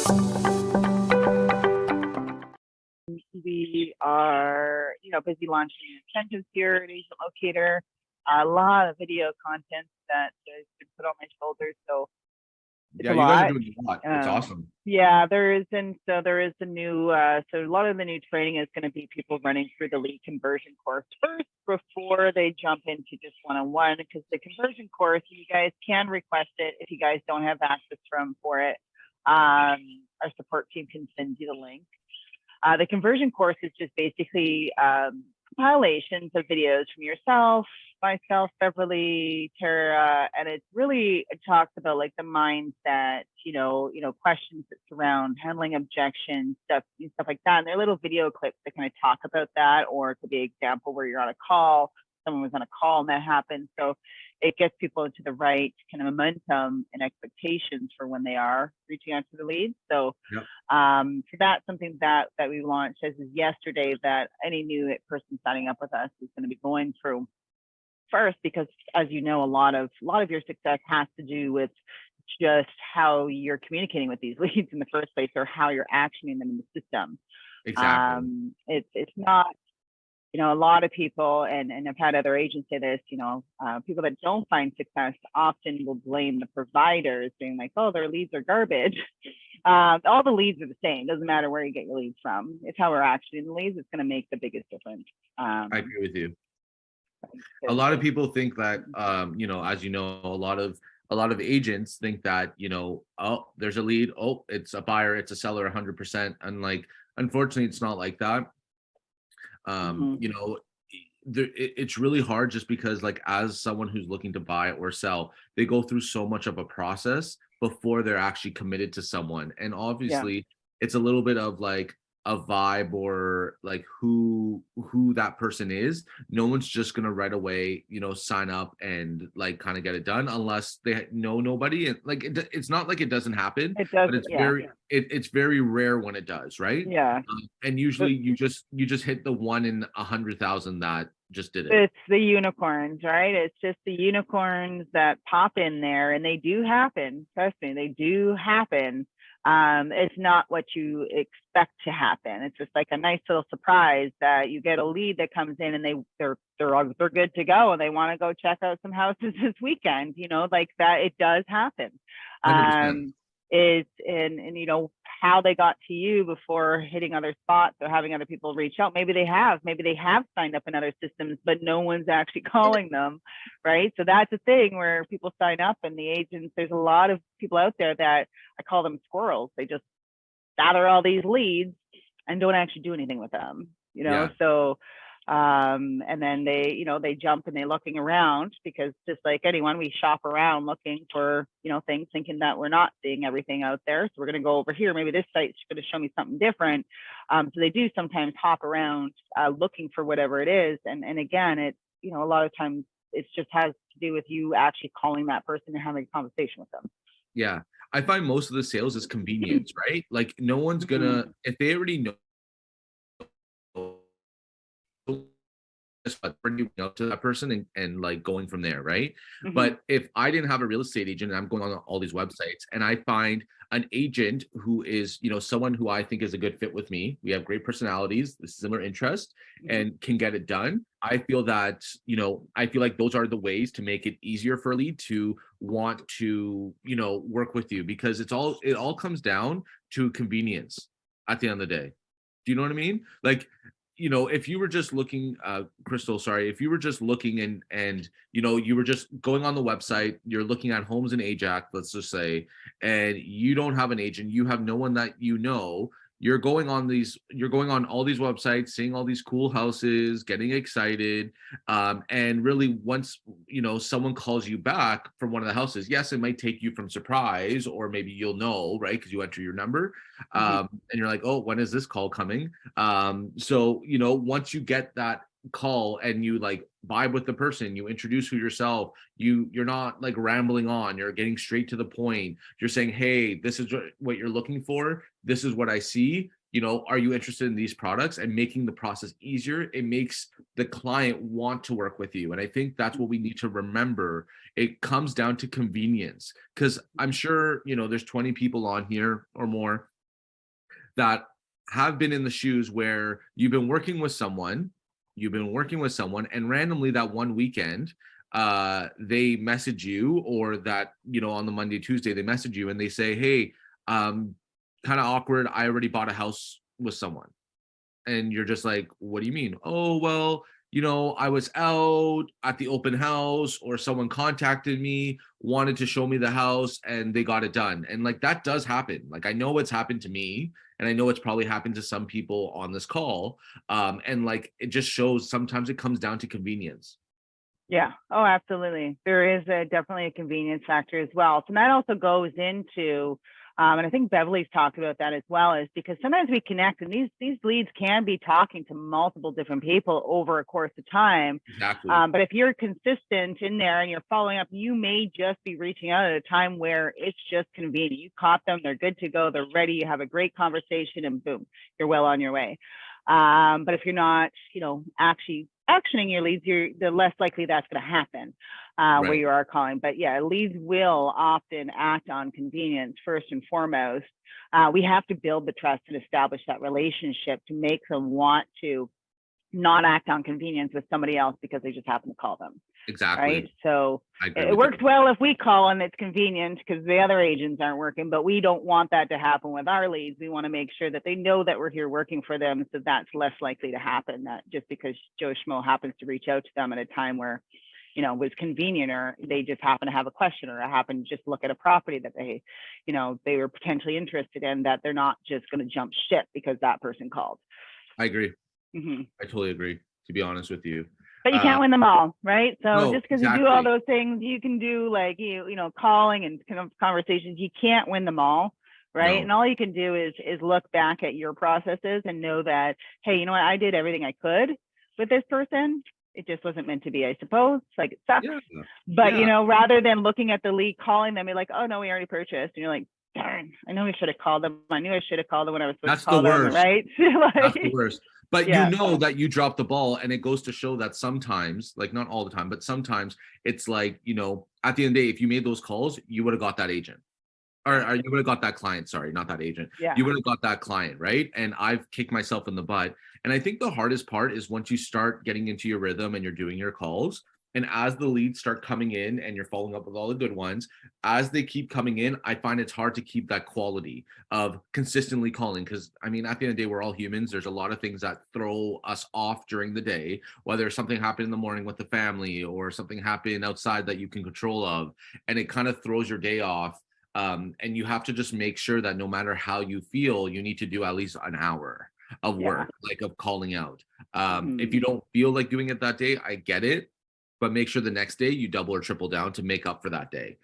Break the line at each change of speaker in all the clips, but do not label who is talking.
We are, busy launching incentives here at Agent Locator. A lot of video content that has been put on my shoulders, so it's
Yeah,
a
you guys are
lot.
doing a lot. It's awesome.
Yeah, there is, and so there is a new. So a lot of the new training is going to be people running through the lead conversion course first before they jump into just one-on-one. Because the conversion course, you guys can request it if you guys don't have access for it. Our support team can send you the link. The conversion course is just basically compilations of videos from yourself, myself, Beverly, Tara, and it talks about like the mindset, questions that surround handling objections, stuff like that. And they're little video clips that kind of talk about that, or it could be an example where you're on a call, someone was on a call and that happened. So it gets people into the right kind of momentum and expectations for when they are reaching out to the leads. So,
Yep.
So that's something that we launched as of yesterday, that any new person signing up with us is going to be going through first, because as you know, a lot of your success has to do with just how you're communicating with these leads in the first place, or how you're actioning them in the system.
Exactly.
It's not, a lot of people, and I've had other agents say this, people that don't find success often will blame the providers, being like, oh, their leads are garbage. All the leads are the same. Doesn't matter where you get your leads from. It's how we're actioning the leads. It's going to make the biggest difference.
I agree with you. A lot of people think that, as you know, a lot of agents think that, oh, there's a lead. Oh, it's a buyer, it's a seller 100%. And like, unfortunately, it's not like that. It's really hard, just because like, as someone who's looking to buy or sell, they go through so much of a process before they're actually committed to someone. And obviously it's a little bit of like a vibe, or like who that person is. No one's just gonna right away, sign up and like kind of get it done unless they know nobody. And like, it's not like it doesn't happen,
It
but
doesn't.
it's it's very rare when it does, right?
Yeah.
And usually you just hit the 1 in 100,000 that just did it.
It's the unicorns, right? It's just the unicorns that pop in there, and they do happen. Trust me, they do happen. It's not what you expect to happen. It's just like a nice little surprise that you get a lead that comes in, and they're good to go, and they want to go check out some houses this weekend. Like that. It does happen.
100%.
And how they got to you before hitting other spots or having other people reach out. Maybe they have signed up in other systems, but no one's actually calling them, right? So that's a thing where people sign up, and the agents, there's a lot of people out there that I call them squirrels. They just gather all these leads and don't actually do anything with them,
Yeah.
So and then they jump and they're looking around, because just like anyone, we shop around looking for, things, thinking that we're not seeing everything out there. So we're going to go over here. Maybe this site's going to show me something different. So they do sometimes hop around looking for whatever it is. And again, it's, a lot of times it just has to do with you actually calling that person and having a conversation with them.
Yeah. I find most of the sales is convenience, right? Like, no one's gonna, if they already know to that person, and like going from there, right? But if I didn't have a real estate agent, and I'm going on all these websites, and I find an agent who is, someone who I think is a good fit with me, we have great personalities, similar interest, and can get it done, I feel that, I feel like those are the ways to make it easier for a lead to want to, work with you, because it all comes down to convenience at the end of the day. Do you know what I mean? Like, if you were just looking, Crystal, sorry, if you were just looking and you were just going on the website, you're looking at homes in Ajax, let's just say, and you don't have an agent, you have no one that you're going on all these websites, seeing all these cool houses, getting excited, and really, once someone calls you back from one of the houses, yes, it might take you from surprise, or maybe you'll know, right, because you enter your number, and you're like, oh, when is this call coming? So once you get that call and you like vibe with the person, you introduce yourself, you're not like rambling on, you're getting straight to the point, you're saying, hey, this is what you're looking for, this is what I see, are you interested in these products, and making the process easier, it makes the client want to work with you. And I think that's what we need to remember. It comes down to convenience, because I'm sure there's 20 people on here or more that have been in the shoes where you've been working with someone, and randomly that one weekend, they message you, or that, on the Monday, Tuesday, they message you and they say, hey, kind of awkward, I already bought a house with someone. And you're just like, what do you mean? Oh, well, I was out at the open house, or someone contacted me, wanted to show me the house, and they got it done. And like, that does happen. Like, I know it's happened to me, and I know it's probably happened to some people on this call. And like, it just shows sometimes it comes down to convenience.
Yeah. Oh, absolutely. There is definitely a convenience factor as well. So that also goes into, and I think Beverly's talked about that as well, is because sometimes we connect, and these leads can be talking to multiple different people over a course of time.
Exactly.
But if you're consistent in there and you're following up, you may just be reaching out at a time where it's just convenient. You caught them, they're good to go, they're ready, you have a great conversation, and boom, you're well on your way. But if you're not, actually actioning your leads, the less likely that's going to happen where you are calling. But yeah, leads will often act on convenience first and foremost. We have to build the trust and establish that relationship to make them want to not act on convenience with somebody else because they just happen to call them.
Exactly.
Right. So it works well if we call and it's convenient because the other agents aren't working, but we don't want that to happen with our leads. We want to make sure that they know that we're here working for them. So that's less likely to happen, that just because Joe Schmo happens to reach out to them at a time where, was convenient, or they just happen to have a question, or happen to just look at a property that they were potentially interested in, that they're not just going to jump ship because that person called.
I agree.
Mm-hmm.
I totally agree, to be honest with you.
But you can't win them all, right? So
no,
just because
exactly.
you do all those things, you can do like, calling and kind of conversations, you can't win them all, right? No. And all you can do is look back at your processes and know that, hey, you know what? I did everything I could with this person. It just wasn't meant to be, I suppose. Like, it sucks. Yeah. But, rather than looking at the lead, calling them, you're like, oh, no, we already purchased. And you're like, darn, I know I should have called them. I knew I should have called them when I was supposed to call them, right?
Like, that's the worst. But that you dropped the ball, and it goes to show that sometimes, like not all the time, but sometimes it's like, at the end of the day, if you made those calls, you would have got that agent. Or you would have got that client, sorry, not that agent. Yeah. You would have got that client, right? And I've kicked myself in the butt. And I think the hardest part is once you start getting into your rhythm and you're doing your calls, and as the leads start coming in and you're following up with all the good ones, as they keep coming in, I find it's hard to keep that quality of consistently calling. Because, I mean, at the end of the day, we're all humans. There's a lot of things that throw us off during the day, whether something happened in the morning with the family or something happened outside that you can control of, and it kind of throws your day off. And you have to just make sure that no matter how you feel, you need to do at least an hour of work, like of calling out. If you don't feel like doing it that day, I get it. But make sure the next day you double or triple down to make up for that day.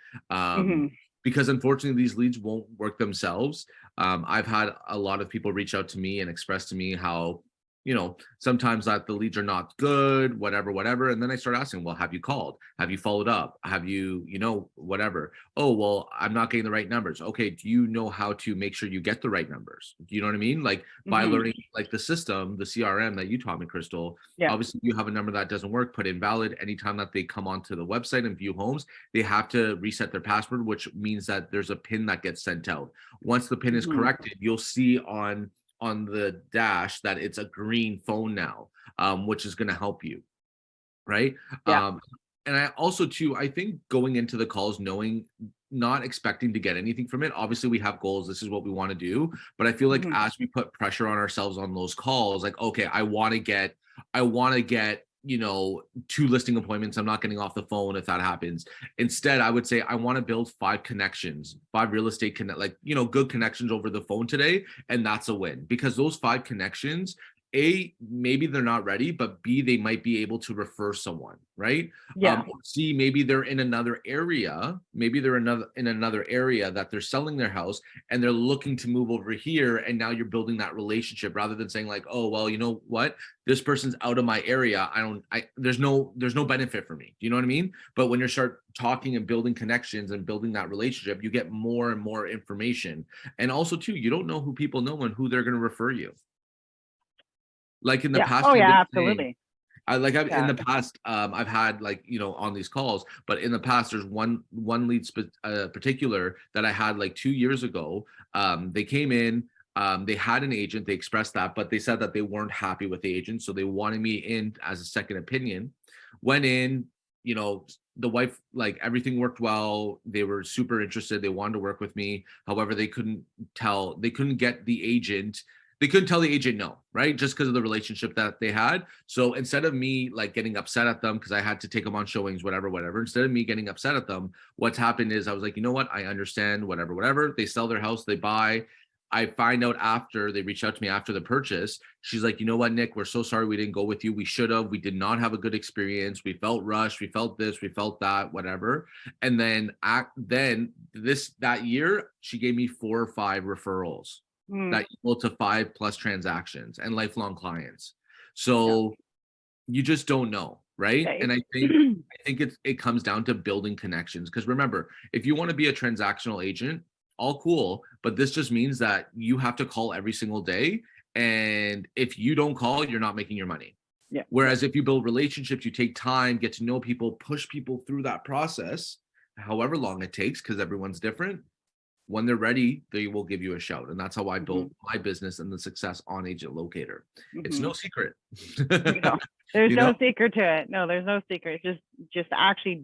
Because unfortunately, these leads won't work themselves. I've had a lot of people reach out to me and express to me how, sometimes that the leads are not good, whatever. And then I start asking, well, have you called? Have you followed up? Have you, whatever? Oh, well, I'm not getting the right numbers. Okay. Do you know how to make sure you get the right numbers? Do you know what I mean? Like by learning like the system, the CRM that you taught me, Crystal, obviously you have a number that doesn't work, put invalid. Anytime that they come onto the website and view homes, they have to reset their password, which means that there's a PIN that gets sent out. Once the PIN is corrected, you'll see on the dash that it's a green phone now, which is going to help you, right? And I also too, I think going into the calls, not expecting to get anything from it. Obviously we have goals, this is what we want to do, but I feel like as we put pressure on ourselves on those calls, like, okay, I want to get 2 listing appointments. I'm not getting off the phone if that happens. Instead, I would say I want to build 5 connections, 5 real estate good connections over the phone today. And that's a win, because those 5 connections, A, maybe they're not ready, but B, they might be able to refer someone, right? C, maybe they're in another area. Maybe they're in another area that they're selling their house and they're looking to move over here. And now you're building that relationship rather than saying like, oh, well, you know what? This person's out of my area. There's no benefit for me. Do you know what I mean? But when you start talking and building connections and building that relationship, you get more and more information. And also too, you don't know who people know and who they're going to refer you. Like in the past,
absolutely.
In the past, I've had on these calls, but in the past, there's one lead particular that I had like 2 years ago. They came in, They had an agent, they expressed that, but they said that they weren't happy with the agent. So they wanted me in as a second opinion. Went in, you know, the wife, like everything worked well. They were super interested. They wanted to work with me. However, they couldn't get the agent. They couldn't tell the agent no, right? Just because of the relationship that they had. So instead of me like getting upset at them because I had to take them on showings, whatever, instead of me getting upset at them, what's happened is I was like, you know what? I understand, whatever. They sell their house, they buy. I find out after they reached out to me after the purchase. She's like, you know what, Nick, we're so sorry we didn't go with you. We should have. We did not have a good experience. We felt rushed. We felt this. We felt that. Whatever. And then that year, she gave me 4 or 5 referrals that equal to 5+ transactions and lifelong clients. So you just don't know, right? And I think it comes down to building connections. Because remember, if you want to be a transactional agent, all cool, but this just means that you have to call every single day. And if you don't call, you're not making your money.
Yeah.
Whereas if you build relationships, you take time, get to know people, push people through that process, however long it takes, because everyone's different. When they're ready, they will give you a shout. And that's how I built my business and the success on Agent Locator. It's no secret.
No, there's no secret to it. No, there's no secret. Just actually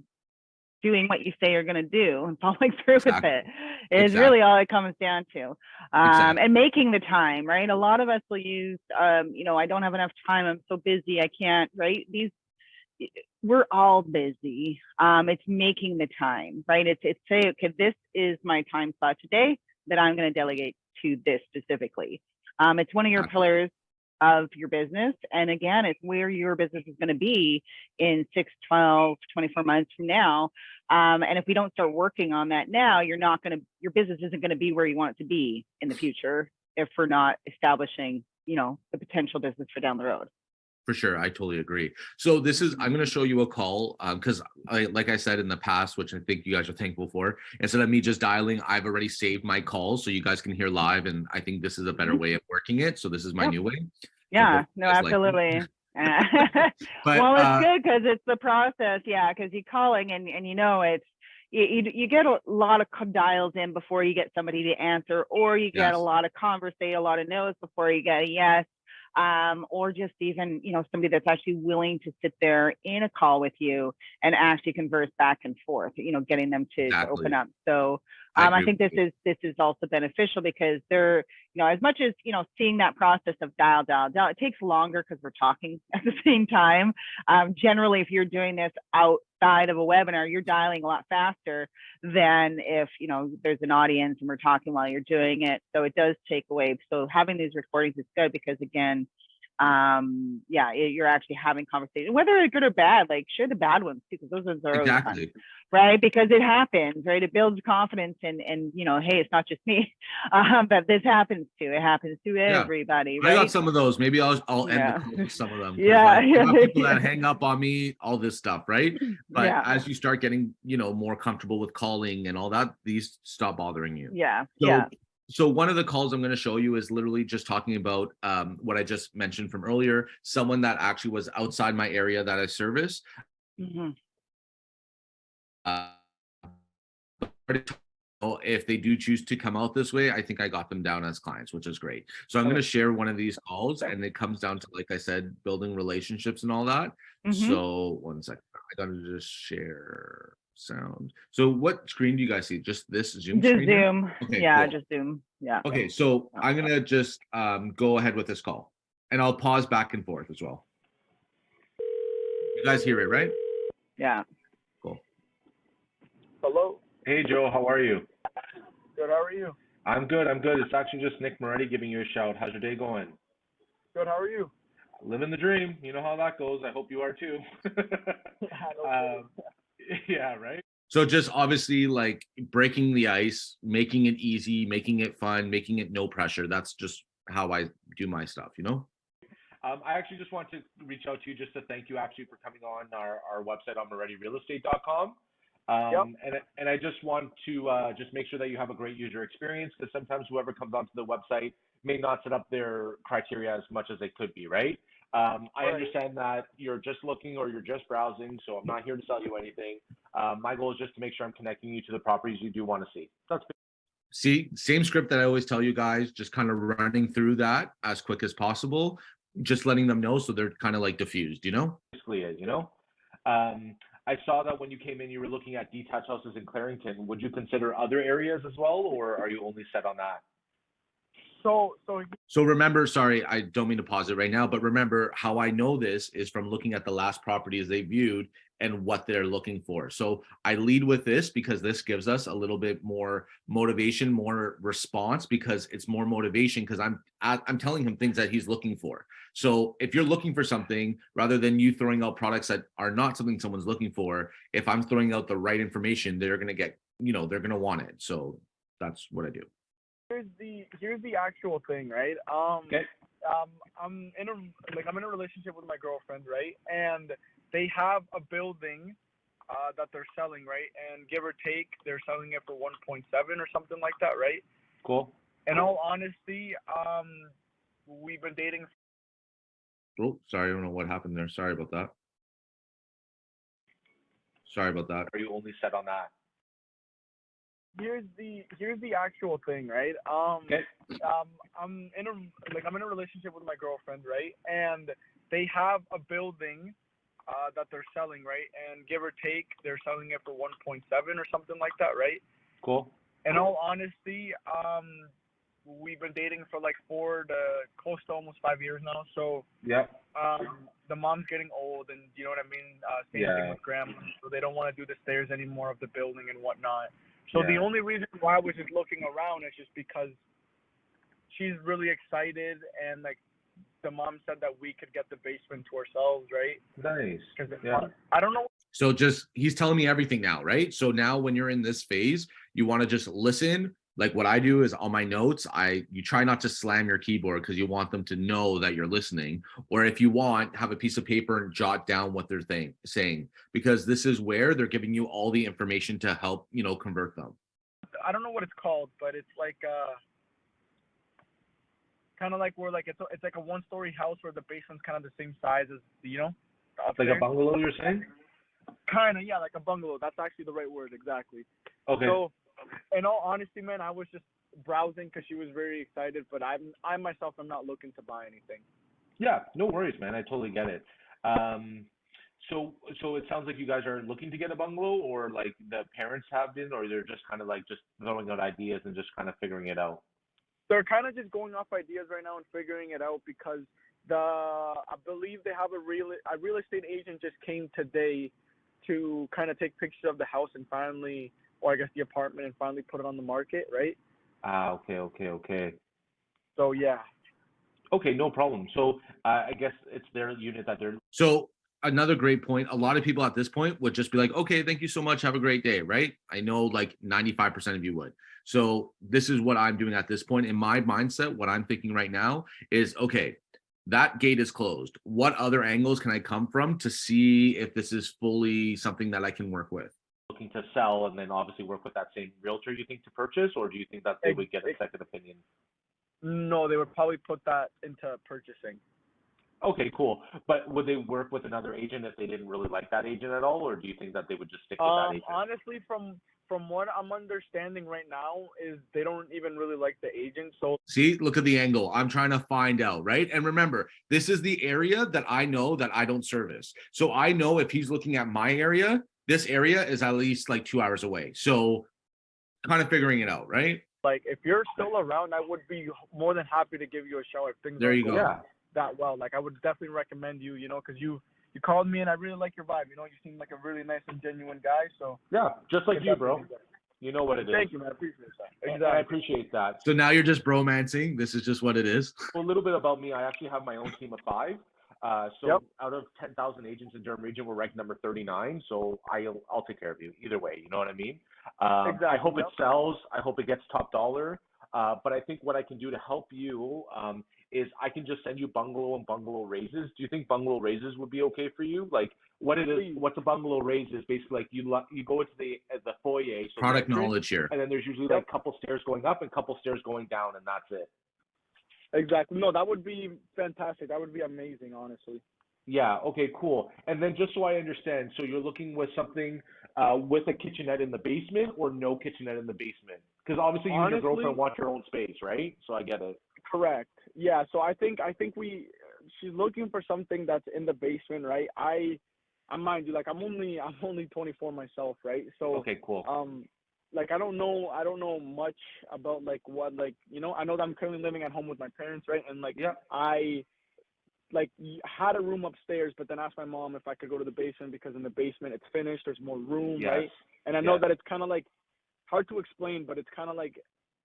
doing what you say you're going to do and following through with it is really all it comes down to. And making the time, right? A lot of us will use, you know, I don't have enough time. I'm so busy. I can't, right? We're all busy. It's making the time, right? It's say, okay, this is my time slot today that I'm going to delegate to this specifically. It's one of your pillars of your business. And again, it's where your business is going to be in 6, 12, 24 months from now. And if we don't start working on that now, your business isn't going to be where you want it to be in the future if we're not establishing, you know, the potential business for down the road.
For sure. I totally agree. So I'm going to show you a call because like I said in the past, which I think you guys are thankful for, instead of me just dialing, I've already saved my calls so you guys can hear live. And I think this is a better way of working it. So this is my new way.
Yeah, no, absolutely. Well, it's good because it's the process. Yeah, because you're calling and you know, you get a lot of dials in before you get somebody to answer, or you get a lot of a lot of no's before you get a yes. Or just even, you know, somebody that's actually willing to sit there in a call with you and actually converse back and forth, you know, getting them to open up. So I think this is also beneficial because they're, you know, as much as, you know, seeing that process of dial, it takes longer because we're talking at the same time. Generally, if you're doing this outside of a webinar, you're dialing a lot faster than if, you know, there's an audience and we're talking while you're doing it. So it does take away. So having these recordings is good because again, you're actually having conversation, whether they're good or bad, like share the bad ones too, because those ones are always fun, right? Because it happens, right? It builds confidence and you know, hey, it's not just me, but this happens too. It happens to everybody, right?
I got some of those. Maybe I'll end the call with some of them. People that hang up on me, all this stuff, right? But as you start getting, you know, more comfortable with calling and all that, these stop bothering you. So one of the calls I'm going to show you is literally just talking about what I just mentioned from earlier, someone that actually was outside my area that I service. If they do choose to come out this way, I think I got them down as clients, which is great. So I'm going to share one of these calls and it comes down to, like I said, building relationships and all that. So 1 second, I got to just share sound. So what screen do you guys see? Just this Zoom screen?
Zoom. Okay, cool. Just Zoom. Yeah.
Okay, so I'm gonna just go ahead with this call, and I'll pause back and forth as well. You guys hear it, right?
Yeah.
Cool.
Hello.
Hey, Joe. How are you?
Good. How are you?
I'm good. It's actually just Nick Moretti giving you a shout. How's your day going?
Good. How are you?
Living the dream. You know how that goes. I hope you are too. Yeah, right. So just obviously like breaking the ice, making it easy, making it fun, making it no pressure. That's just how I do my stuff, you know? I actually just want to reach out to you just to thank you actually for coming on our website on MorettiRealEstate.com. And I just want to just make sure that you have a great user experience because sometimes whoever comes onto the website may not set up their criteria as much as they could be, right? I understand that you're just looking or you're just browsing, so I'm not here to sell you anything. My goal is just to make sure I'm connecting you to the properties you do want to see. That's See, same script that I always tell you guys, just kind of running through that as quick as possible, just letting them know so they're kind of like diffused, you know?
Basically is, you know. I saw that when you came in, you were looking at detached houses in Clarington. Would you consider other areas as well, or are you only set on that?
So remember, sorry, I don't mean to pause it right now, but remember how I know this is from looking at the last properties they viewed and what they're looking for. So I lead with this because this gives us a little bit more motivation, more response, because it's more motivation because I'm telling him things that he's looking for. So if you're looking for something, rather than you throwing out products that are not something someone's looking for, if I'm throwing out the right information, they're gonna get, they're gonna want it. So that's what I do.
Here's the actual thing, right?
Okay.
I'm in a relationship with my girlfriend, right? And they have a building that they're selling, right? And give or take, they're selling it for 1.7 or something like that, right?
Cool.
In all honesty, we've been dating.
Oh, sorry, I don't know what happened there. Sorry about that. Sorry about that.
Are you only set on that?
Here's the actual thing, right?
Okay.
I'm in a relationship with my girlfriend, right? And they have a building that they're selling, right? And give or take, they're selling it for 1.7 or something like that, right?
Cool.
In all honesty, we've been dating for like close to almost 5 years now. So
Yeah.
the mom's getting old, and you know what I mean. Same thing with grandma, so they don't want to do the stairs anymore of the building and whatnot. So the only reason why I was just looking around is just because she's really excited, and like the mom said that we could get the basement to ourselves, right?
Nice.
Yeah. I don't know.
So he's telling me everything now, right? So now when you're in this phase, you want to just listen. Like what I do is on my notes, you try not to slam your keyboard because you want them to know that you're listening. Or if you want, have a piece of paper and jot down what they're saying, because this is where they're giving you all the information to help, convert them.
I don't know what it's called, but it's like kind of like where like it's like a one-story house where the basement's kind of the same size as
Like a bungalow, you're saying?
Kind of, yeah, like a bungalow. That's actually the right word, exactly.
Okay.
So, in all honesty, man, I was just browsing because she was very excited, but I myself am not looking to buy anything.
Yeah, no worries, man. I totally get it. So it sounds like you guys are looking to get a bungalow, or like the parents have been, or they're just kind of like just throwing out ideas and just kind of figuring it out.
They're kind of just going off ideas right now and figuring it out because I believe they have a real estate agent just came today to kind of take pictures of the house and finally, or I guess the apartment, and finally put it on the market, right?
Okay.
So yeah.
Okay, no problem. So I guess it's their unit that they're.
So another great point. A lot of people at this point would just be like, okay, thank you so much. Have a great day, right? I know like 95% of you would. So this is what I'm doing at this point. In my mindset, what I'm thinking right now is, okay, that gate is closed. What other angles can I come from to see if this is fully something that I can work with?
Looking to sell and then obviously work with that same realtor, you think, to purchase, or do you think that they would get a second opinion?
No, they would probably put that into purchasing.
Okay, cool. But would they work with another agent if they didn't really like that agent at all, or do you think that they would just stick with that agent?
Honestly, from what I'm understanding right now is they don't even really like the agent. So
see, look at the angle. I'm trying to find out, right? And remember, this is the area that I know that I don't service. So I know if he's looking at my area, this area is at least like 2 hours away. So kind of figuring it out, right?
Like if you're still around, I would be more than happy to give you a show if things
there you go.
Yeah.
That well. Like I would definitely recommend you, because you called me and I really like your vibe. You seem like a really nice and genuine guy. So
yeah, just like you, bro. You know what it is.
Thank you, man. I appreciate that.
Exactly. I appreciate that.
So now you're just bromancing. This is just what it is.
Well, a little bit about me. I actually have my own team of 5. So out of 10,000 agents in Durham region, we're ranked number 39. So I'll take care of you either way. You know what I mean? Exactly. I hope it sells. I hope it gets top dollar. But I think what I can do to help you is I can just send you bungalow and bungalow raises. Do you think bungalow raises would be okay for you? Like what's a bungalow raise is basically like you go into the foyer. So
product knowledge here.
And then there's usually like a couple stairs going up and a couple stairs going down, and that's it.
Exactly. No, that would be fantastic. That would be amazing, honestly.
Yeah. Okay, cool. And then just so I understand, so you're looking with something with a kitchenette in the basement or no kitchenette in the basement? Because obviously you and your
Honestly,
girlfriend want your own space, right? So I get it.
correct. Yeah. So I think she's looking for something that's in the basement, right? I mind you, like I'm only 24 myself, right? So
Okay, cool.
like I don't know much about like what, like, you know, I know that I'm currently living at home with my parents, right? And like
Yeah.
I like had a room upstairs, but then asked my mom if I could go to the basement because in the basement it's finished, there's more room,
Yes.
right? And I know
Yes.
that it's kind of like hard to explain, but it's kind of like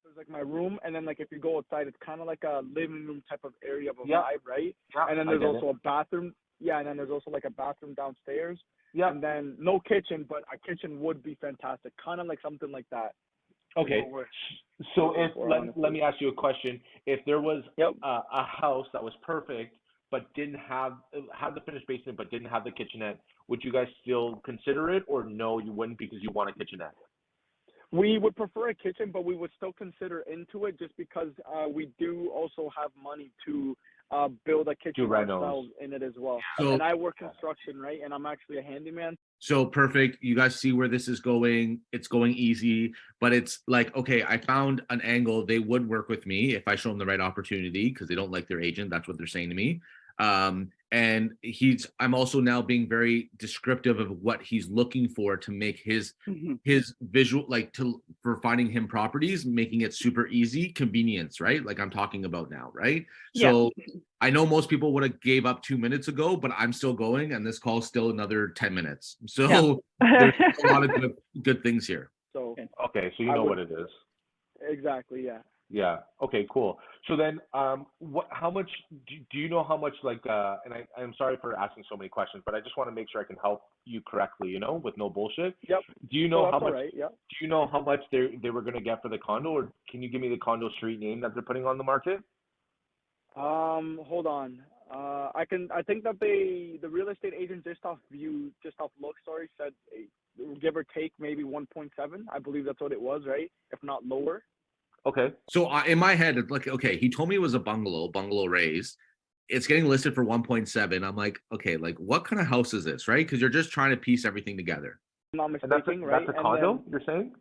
there's like my room, and then like if you go outside, it's kind of like a living room type of area of a
Yeah.
vibe, right?
Yeah.
And then
I
there's
get
also a bathroom. Yeah, and then there's also like a bathroom downstairs.
Yeah.
And then no kitchen, but a kitchen would be fantastic. Kind of like something like that.
Okay. So if let me ask you a question. If there was
Yep.
a house that was perfect but didn't have the finished basement but didn't have the kitchenette, would you guys still consider it, or no, you wouldn't because you want a kitchenette?
We would prefer a kitchen, but we would still consider into it just because we do also have money to build a kitchen ourselves in it as well.
So-
and I work construction, right? And I'm actually a handyman.
So perfect. You guys see where this is going. It's going easy, but it's like, okay, I found an angle. They would work with me if I show them the right opportunity because they don't like their agent. That's what they're saying to me. And I'm also now being very descriptive of what he's looking for to make his visual, like for finding him properties, making it super easy, convenience, right? Like I'm talking about now, right?
Yeah.
So I know most people would have gave up 2 minutes ago, but I'm still going, and this call's still another 10 minutes. So there's a lot of good things here.
So
Okay, so you know what it is.
exactly, yeah.
Yeah. Okay, cool. So then, how much, do you know how much, like, and I'm sorry for asking so many questions, but I just want to make sure I can help you correctly, you know, with no bullshit.
Yep.
Do you know how much,
right, yeah.
do you know how much they were going to get for the condo, or can you give me the condo street name that they're putting on the market?
Hold on. I think that the real estate agent just off look, said give or take maybe 1.7. I believe that's what it was, right? If not lower.
Okay. So in my head, it's like, okay, he told me it was a bungalow raised. It's getting listed for 1.7. I'm like, okay, like what kind of house is this, right? Because you're just trying to piece everything together.
I'm not mistaken, right?
That's a condo, you're saying?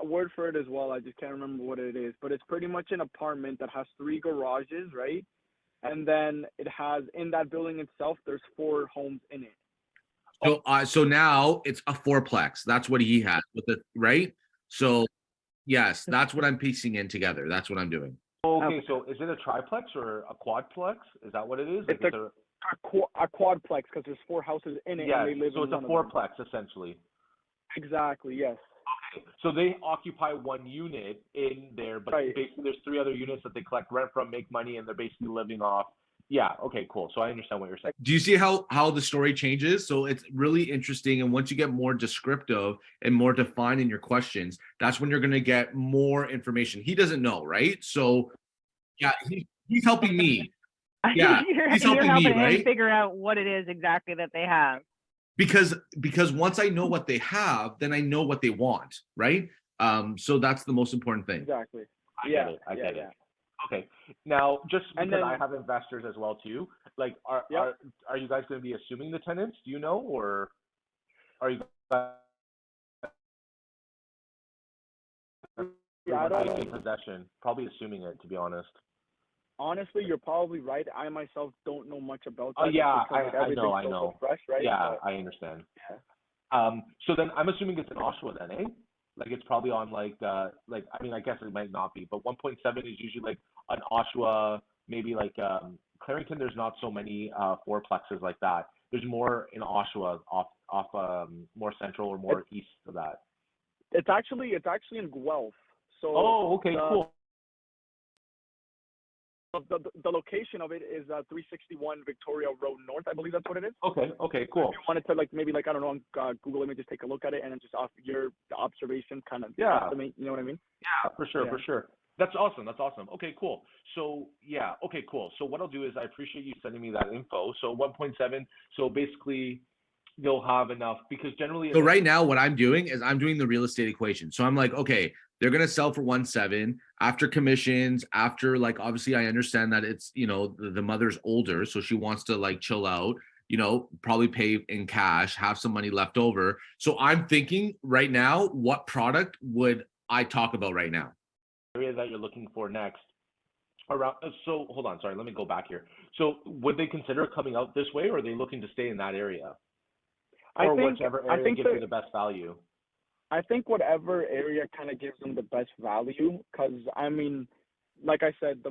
A word for it as well. I just can't remember what it is, but it's pretty much an apartment that has 3 garages, right? And then it has, in that building itself, there's 4 homes in it.
So now it's a fourplex. That's what he had with the right. So yes, that's what I'm piecing in together. That's what I'm doing.
Okay, so is it a triplex or a quadplex? Is that what it is?
It's a quadplex because there's 4 houses in it.
Yeah,
and they live
so
in
it's a fourplex essentially.
Exactly. Yes.
Okay, so they occupy 1 unit in there, but basically there's 3 other units that they collect rent from, make money, and they're basically living off. Yeah. Okay. Cool. So I understand what you're saying.
Do you see how the story changes? So it's really interesting, and once you get more descriptive and more defined in your questions, that's when you're going to get more information. He doesn't know, right? So yeah, he's helping me. Yeah, he's helping me, right?
Him figure out what it is exactly that they have.
Because once I know what they have, then I know what they want, right? So that's the most important thing.
Exactly.
I get it. Okay. Now, just because I have investors as well too, like, are you guys going to be assuming the tenants? Do you know, or are you guys
I don't know.
in possession? Probably assuming it, to be honest.
Honestly, you're probably right. I myself don't know much about that.
Oh yeah,
I know.
So
fresh, right?
Yeah, I understand. Yeah. So then I'm assuming it's in Oshawa then, eh? Like it's probably on like I mean, I guess it might not be, but 1.7 is usually like an Oshawa, maybe like Clarington. There's not so many fourplexes like that. There's more in Oshawa, off more central or more east of that.
It's actually in Guelph. So.
Oh, okay, cool.
The location of it is 361 Victoria Road North. I believe that's what it is.
Okay, cool.
If you wanted to maybe I don't know, on Google Images, take a look at it, and then just off your observation kind of estimate, you know what I mean?
Yeah, for sure. That's awesome. Okay, cool. So yeah, okay, cool. So what I'll do is I appreciate you sending me that info. So 1.7. So basically they'll have enough, because generally.
So right now what I'm doing is I'm doing the real estate equation. So I'm like, okay, they're going to sell for 1.7 after commissions, after, like, obviously I understand that it's, you know, the mother's older, so she wants to like chill out. probably pay in cash, have some money left over. So I'm thinking right now, what product would I talk about right now?
Area that you're looking for next. Around, so hold on, sorry, let me go back here. So would they consider coming out this way, or are they looking to stay in that area? Or whichever area gives you the best value?
I think whatever area kind of gives them the best value, because I mean, like I said, the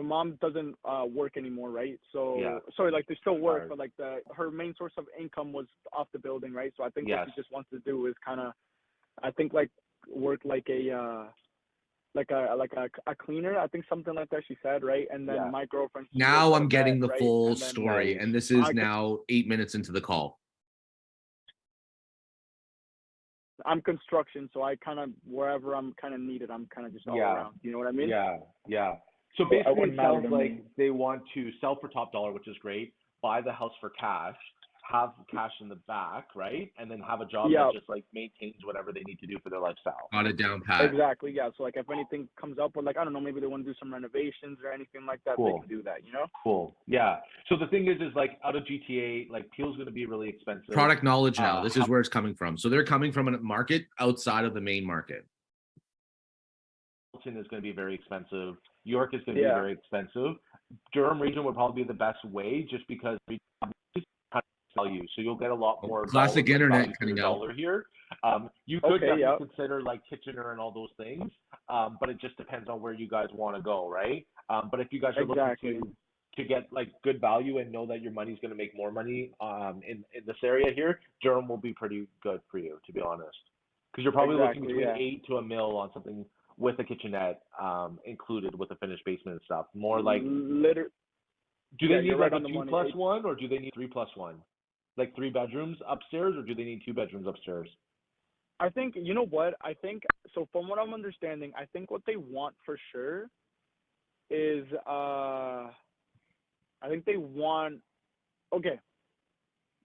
mom doesn't work anymore, right? So
Yeah.
sorry, like they still work,
Right.
but like her main source of income was off the building, right? So I think
Yes.
what she just wants to do is kind of, I think like work like a cleaner. I think something like that she said, right? And then
Yeah.
my girlfriend. she
Now
works at
I'm
a
getting
vet,
the
right?
full
And then
story,
Nice.
and this is
I could-
now 8 minutes into the call.
I'm construction, so I kind of wherever I'm kind of needed, I'm kind of just all
Yeah.
around. You know what I mean?
Yeah, yeah. So
So it
basically,
wouldn't
it
matter
sounds
to
like
me.
they want to sell for top dollar, which is great, buy the house for cash, have cash in the back, right? And then have a job
Yeah.
that just like maintains whatever they need to do for their lifestyle.
Got it down pat.
Exactly. Yeah. So like if anything comes up, or like I don't know, maybe they want to do some renovations or anything like that,
Cool.
they can do that. You know?
Cool. Yeah. So the thing is like out of GTA, like Peel's going to be really expensive.
Product knowledge now. This is where it's coming from. So they're coming from a market outside of the main market.
Hamilton is going to be very expensive. York is going to
Yeah.
be very expensive. Durham region would probably be the best way, just because we value. So you'll get a lot more
Classic
dollar,
internet
value for your
coming out.
dollar here. You could
Okay,
definitely
yeah.
consider like Kitchener and all those things, but it just depends on where you guys want to go, right? But if you guys are
Exactly.
looking to get like good value and know that your money's going to make more money in this area here, Durham will be pretty good for you, to be honest, because you're probably looking
Exactly,
between
yeah.
8 to $1 million on something with a kitchenette included with a finished basement and stuff. More like,
Liter-
do
yeah,
they need
you're
like
right
a
on the
2+1,
money.
or do they need 3+1? Like 3 bedrooms upstairs, or do they need 2 bedrooms upstairs?
I think you know what I think. So from what I'm understanding, I think what they want for sure is I think they want. Okay.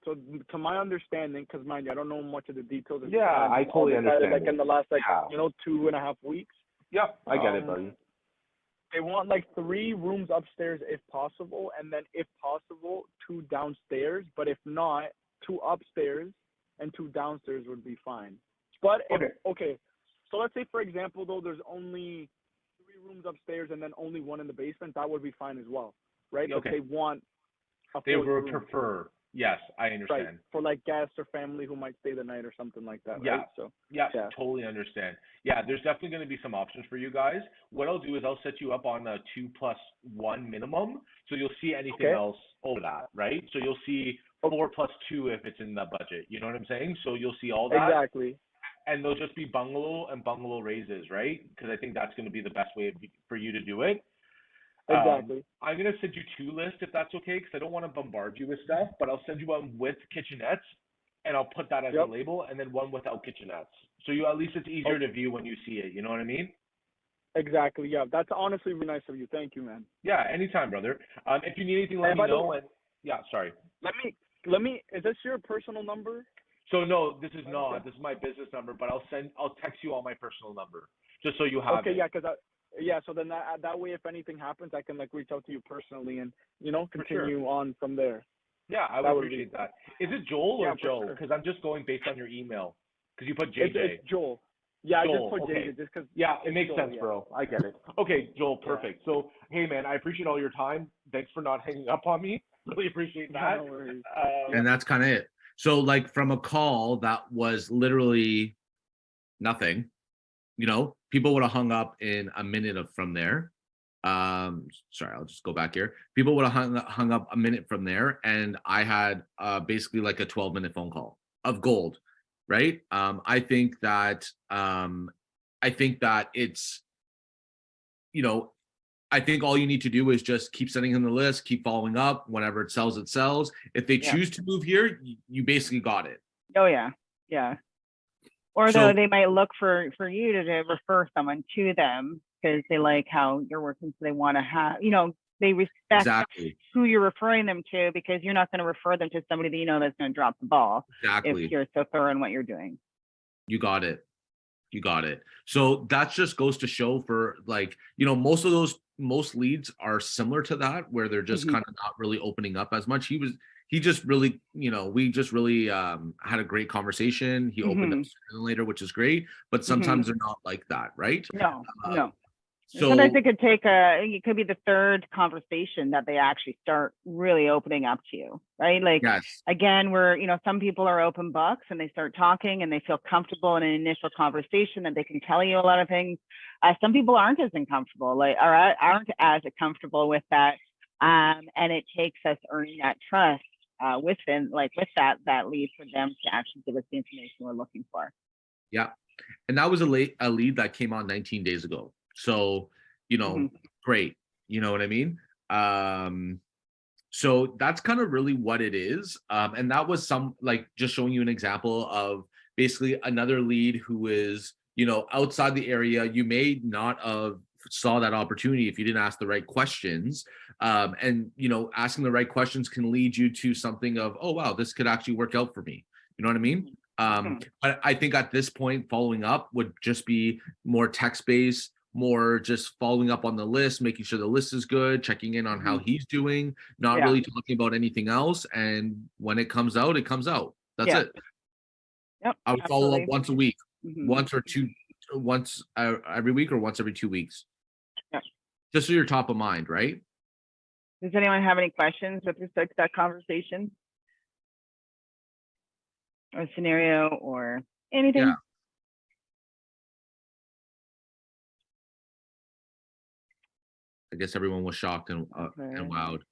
So to my understanding, because mind you, I don't know much of the details. It's
Yeah,
kind of
I
been all
totally
decided,
understand
like in the last
Yeah.
2.5 weeks.
Yep, I get it, buddy.
They want like 3 rooms upstairs if possible, and then if possible 2 downstairs. But if not, 2 upstairs and 2 downstairs would be fine. But if, okay, so let's say for example though, there's only 3 rooms upstairs and then only 1 in the basement. That would be fine as well, right?
Okay.
But they want a
They
fourth
would
room.
prefer. Yes, I understand.
Right, for like guests or family who might stay the night or something like that,
Yeah.
right? So
Yeah,
yeah.
totally understand. Yeah, there's definitely going to be some options for you guys. What I'll do is I'll set you up on a 2+1 minimum, so you'll see anything
Okay.
else over that, right? So you'll see 4+2 if it's in the budget. You know what I'm saying? So you'll see all that.
Exactly.
And they'll just be bungalow and bungalow raises, right? Because I think that's going to be the best way for you to do it.
Exactly.
I'm going to send you 2 lists if that's okay, because I don't want to bombard you with stuff, but I'll send you one with kitchenettes, and I'll put that as a label, and then one without kitchenettes. So you at least it's easier to view when you see it. You know what I mean?
Exactly. Yeah, that's honestly really nice of you. Thank you, man.
Yeah, anytime, brother. If you need anything, let me know. And yeah, sorry.
Let me. Is this your personal number?
So no, this is not. This is my business number, but I'll text you all my personal number just so you have it.
Okay, yeah, because so then that way, if anything happens, I can like reach out to you personally and continue on from there.
Yeah, I would appreciate that. Is it Joel or Joe?
Sure.
Because I'm just going based on your email. Because you put JJ.
It's Joel. Yeah,
Joel,
I just put
okay.
JJ just because.
Yeah, it makes sense, bro. I get it. Okay, Joel, perfect. So, hey, man, I appreciate all your time. Thanks for not hanging up on me. Really appreciate that.
No worries.
And that's kind of it. So, like, from a call that was literally nothing, people would have hung up in a minute from there. Sorry, I'll just go back here. People would have hung up a minute from there, and I had basically like a 12-minute phone call of gold, right? I think that it's, I think all you need to do is just keep sending him the list, keep following up. Whenever it sells, it sells. If they choose to move here, you basically got it.
Oh yeah, yeah. Or though they might look for you to refer someone to them because they like how you're working, so they want to have, they respect who you're referring them to, because you're not going to refer them to somebody that that's going to drop the ball.
Exactly.
If you're so thorough in what you're doing.
You got it. You got it. So that just goes to show for like, most leads are similar to that, where they're just kind of not really opening up as much. He just really, we just really had a great conversation. He opened up sooner than later, which is great, but sometimes they're not like that, right?
No.
So
sometimes it could be the third conversation that they actually start really opening up to you, right? Like,
yes,
again, some people are open books and they start talking and they feel comfortable in an initial conversation that they can tell you a lot of things. Some people aren't as uncomfortable, aren't as comfortable with that. And it takes us earning that trust with that lead for them to actually give us the information we're looking for.
Yeah. And that was a lead that came on 19 days ago. So, great. You know what I mean? So that's kind of really what it is. And that was just showing you an example of basically another lead who is, outside the area. You may not have saw that opportunity if you didn't ask the right questions. And, asking the right questions can lead you to something of, oh, wow, this could actually work out for me. You know what I mean? But I think at this point, following up would just be more text-based, more just following up on the list, making sure the list is good, checking in on how he's doing, not really talking about anything else. And when it comes out, it comes out. That's it.
Yep,
I would follow up once a week, once every week, or once every 2 weeks.
Yep.
Just so you're top of mind, right?
Does anyone have any questions with respect to that conversation? Or scenario or anything?
Yeah. I guess everyone was shocked and wowed.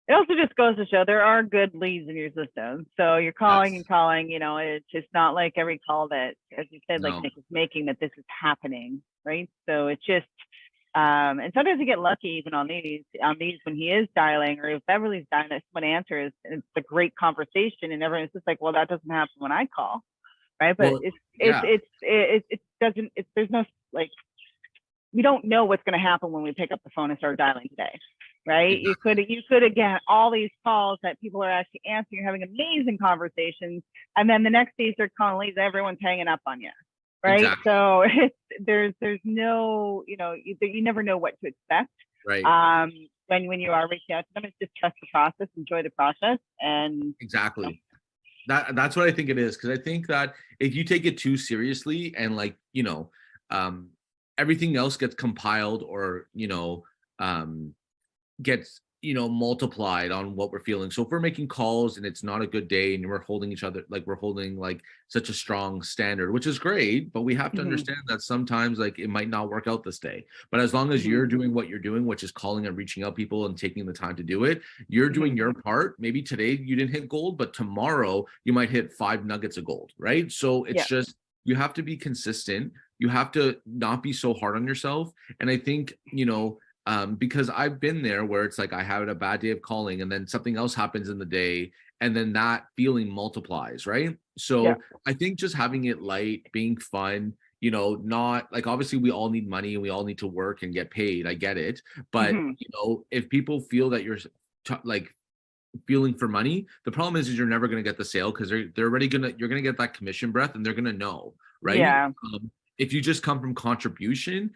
It also just goes to show there are good leads in your system. So you're calling and calling, it's just not like every call that, as you said, like Nick is making, that this is happening, right? So it's just, and sometimes you get lucky even on these when he is dialing, or if Beverly's dialing, someone answers, and it's a great conversation, and everyone's just like, well, that doesn't happen when I call, right? But it doesn't. There's no, like, we don't know what's going to happen when we pick up the phone and start dialing today, right? Exactly. You could get all these calls that people are actually answering, you're having amazing conversations, and then the next day you start calling leads, everyone's hanging up on you. Right. Exactly. So there's no, you never know what to expect.
Right.
When you are reaching out to them, it's just trust the process, enjoy the process, and
exactly. That's what I think it is, because I think that if you take it too seriously and everything else gets compiled or gets multiplied on what we're feeling. So if we're making calls and it's not a good day and we're holding each other, like we're holding like such a strong standard, which is great, but we have to understand that sometimes like it might not work out this day. But as long as you're doing what you're doing, which is calling and reaching out people and taking the time to do it, you're doing your part. Maybe today you didn't hit gold, but tomorrow you might hit 5 nuggets of gold, right? So it's just, you have to be consistent. You have to not be so hard on yourself. And I think, because I've been there where it's like I had a bad day of calling and then something else happens in the day and then that feeling multiplies, right? So I think just having it light, being fun, not like, obviously we all need money and we all need to work and get paid. I get it. But, if people feel that you're feeling for money, the problem is you're never going to get the sale, because they're already you're going to get that commission breath and they're going to know, right? Yeah. If you just come from contribution,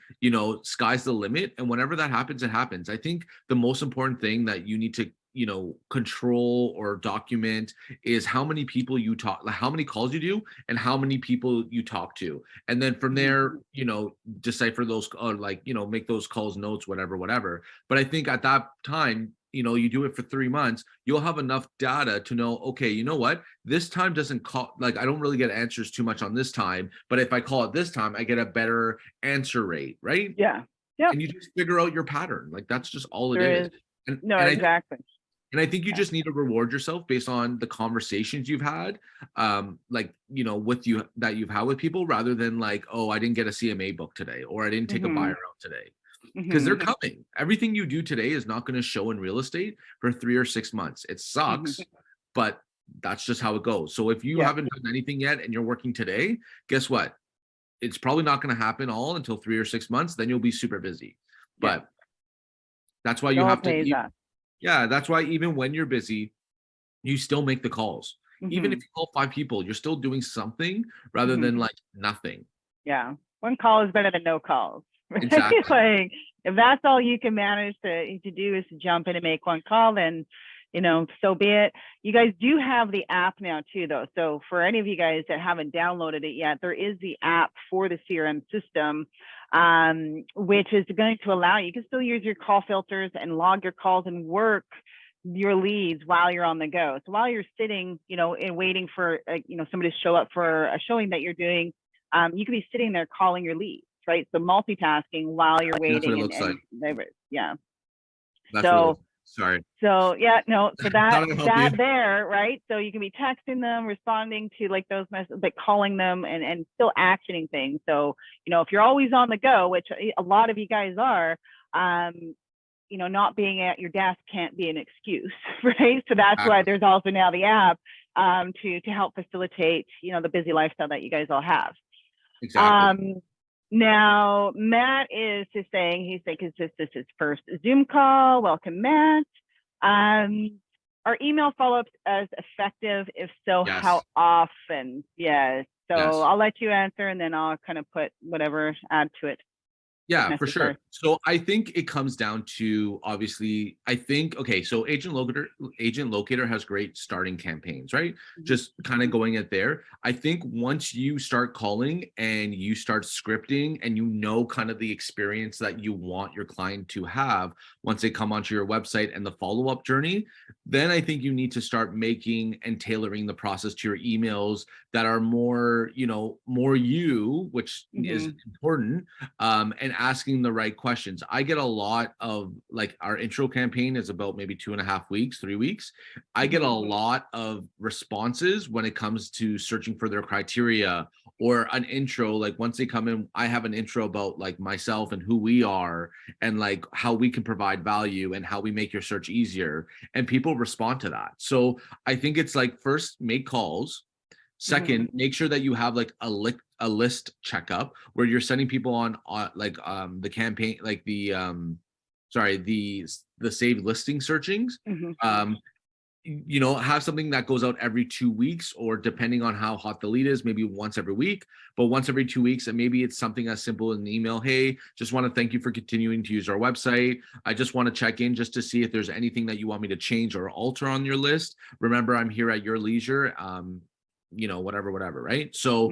sky's the limit. And whenever that happens, it happens. I think the most important thing that you need to, control or document is how many people you talk, like how many calls you do and how many people you talk to. And then from there, decipher those, make those calls, notes, whatever. But I think at that time, you do it for 3 months, you'll have enough data to know, okay, you know what, this time doesn't call, like I don't really get answers too much on this time, but if I call it this time, I get a better answer rate, right?
Yeah.
And you just figure out your pattern. Like that's just all it is.
Exactly.
And I think you just need to reward yourself based on the conversations you've had, with you that you've had with people, rather than like, oh, I didn't get a CMA book today, or I didn't take a buyer out today. Because they're coming. Everything you do today is not going to show in real estate for 3 or 6 months. It sucks, but that's just how it goes. So if you haven't done anything yet and you're working today, guess what? It's probably not going to happen all until 3 or 6 months. Then you'll be super busy. But that's why you have to. That's why even when you're busy, you still make the calls. Even if you call 5 people, you're still doing something rather than like nothing.
Yeah. One call is better than no calls. Right?
Exactly.
Like if that's all you can manage to do is to jump in and make one call, then so be it. You guys do have the app now too, though. So for any of you guys that haven't downloaded it yet, there is the app for the CRM system, which is going to allow you can still use your call filters and log your calls and work your leads while you're on the go. So while you're sitting, and waiting for, somebody to show up for a showing that you're doing, you could be sitting there calling your leads, right? So multitasking while you're waiting.
That's what it looks like.
Yeah.
That's so. Sorry.
So yeah, no, so that there, right? So you can be texting them, responding to like those messages, but calling them and still actioning things. So, if you're always on the go, which a lot of you guys are, not being at your desk can't be an excuse, right? So that's why there's also now the app to help facilitate, the busy lifestyle that you guys all have.
Exactly.
Now, Matt is just saying, he's like, is this his first Zoom call? Welcome, Matt. Are email follow-ups as effective? If so,
yes.
How often? Yes. So I'll let you answer and then I'll kind of put whatever, add to it.
Yeah, for sure. So I think it comes down to, obviously, okay, so Agent Locator has great starting campaigns, right? Just kind of going it there. I think once you start calling and you start scripting and kind of the experience that you want your client to have once they come onto your website and the follow-up journey, then I think you need to start making and tailoring the process to your emails that are more, more you, which is important, and asking the right questions. I get a lot of, like, our intro campaign is about maybe 2.5 weeks, 3 weeks. I get a lot of responses when it comes to searching for their criteria or an intro. Like once they come in, I have an intro about like myself and who we are and like how we can provide value and how we make your search easier. And people respond to that. So I think it's like, first, make calls. Second, make sure that you have like a list checkup where you're sending people on the campaign, like the saved listing searchings. Have something that goes out every 2 weeks, or depending on how hot the lead is, maybe once every week, but once every 2 weeks. And maybe it's something as simple as an email. Hey, just want to thank you for continuing to use our website. I just want to check in just to see if there's anything that you want me to change or alter on your list. Remember, I'm here at your leisure. Whatever, right? So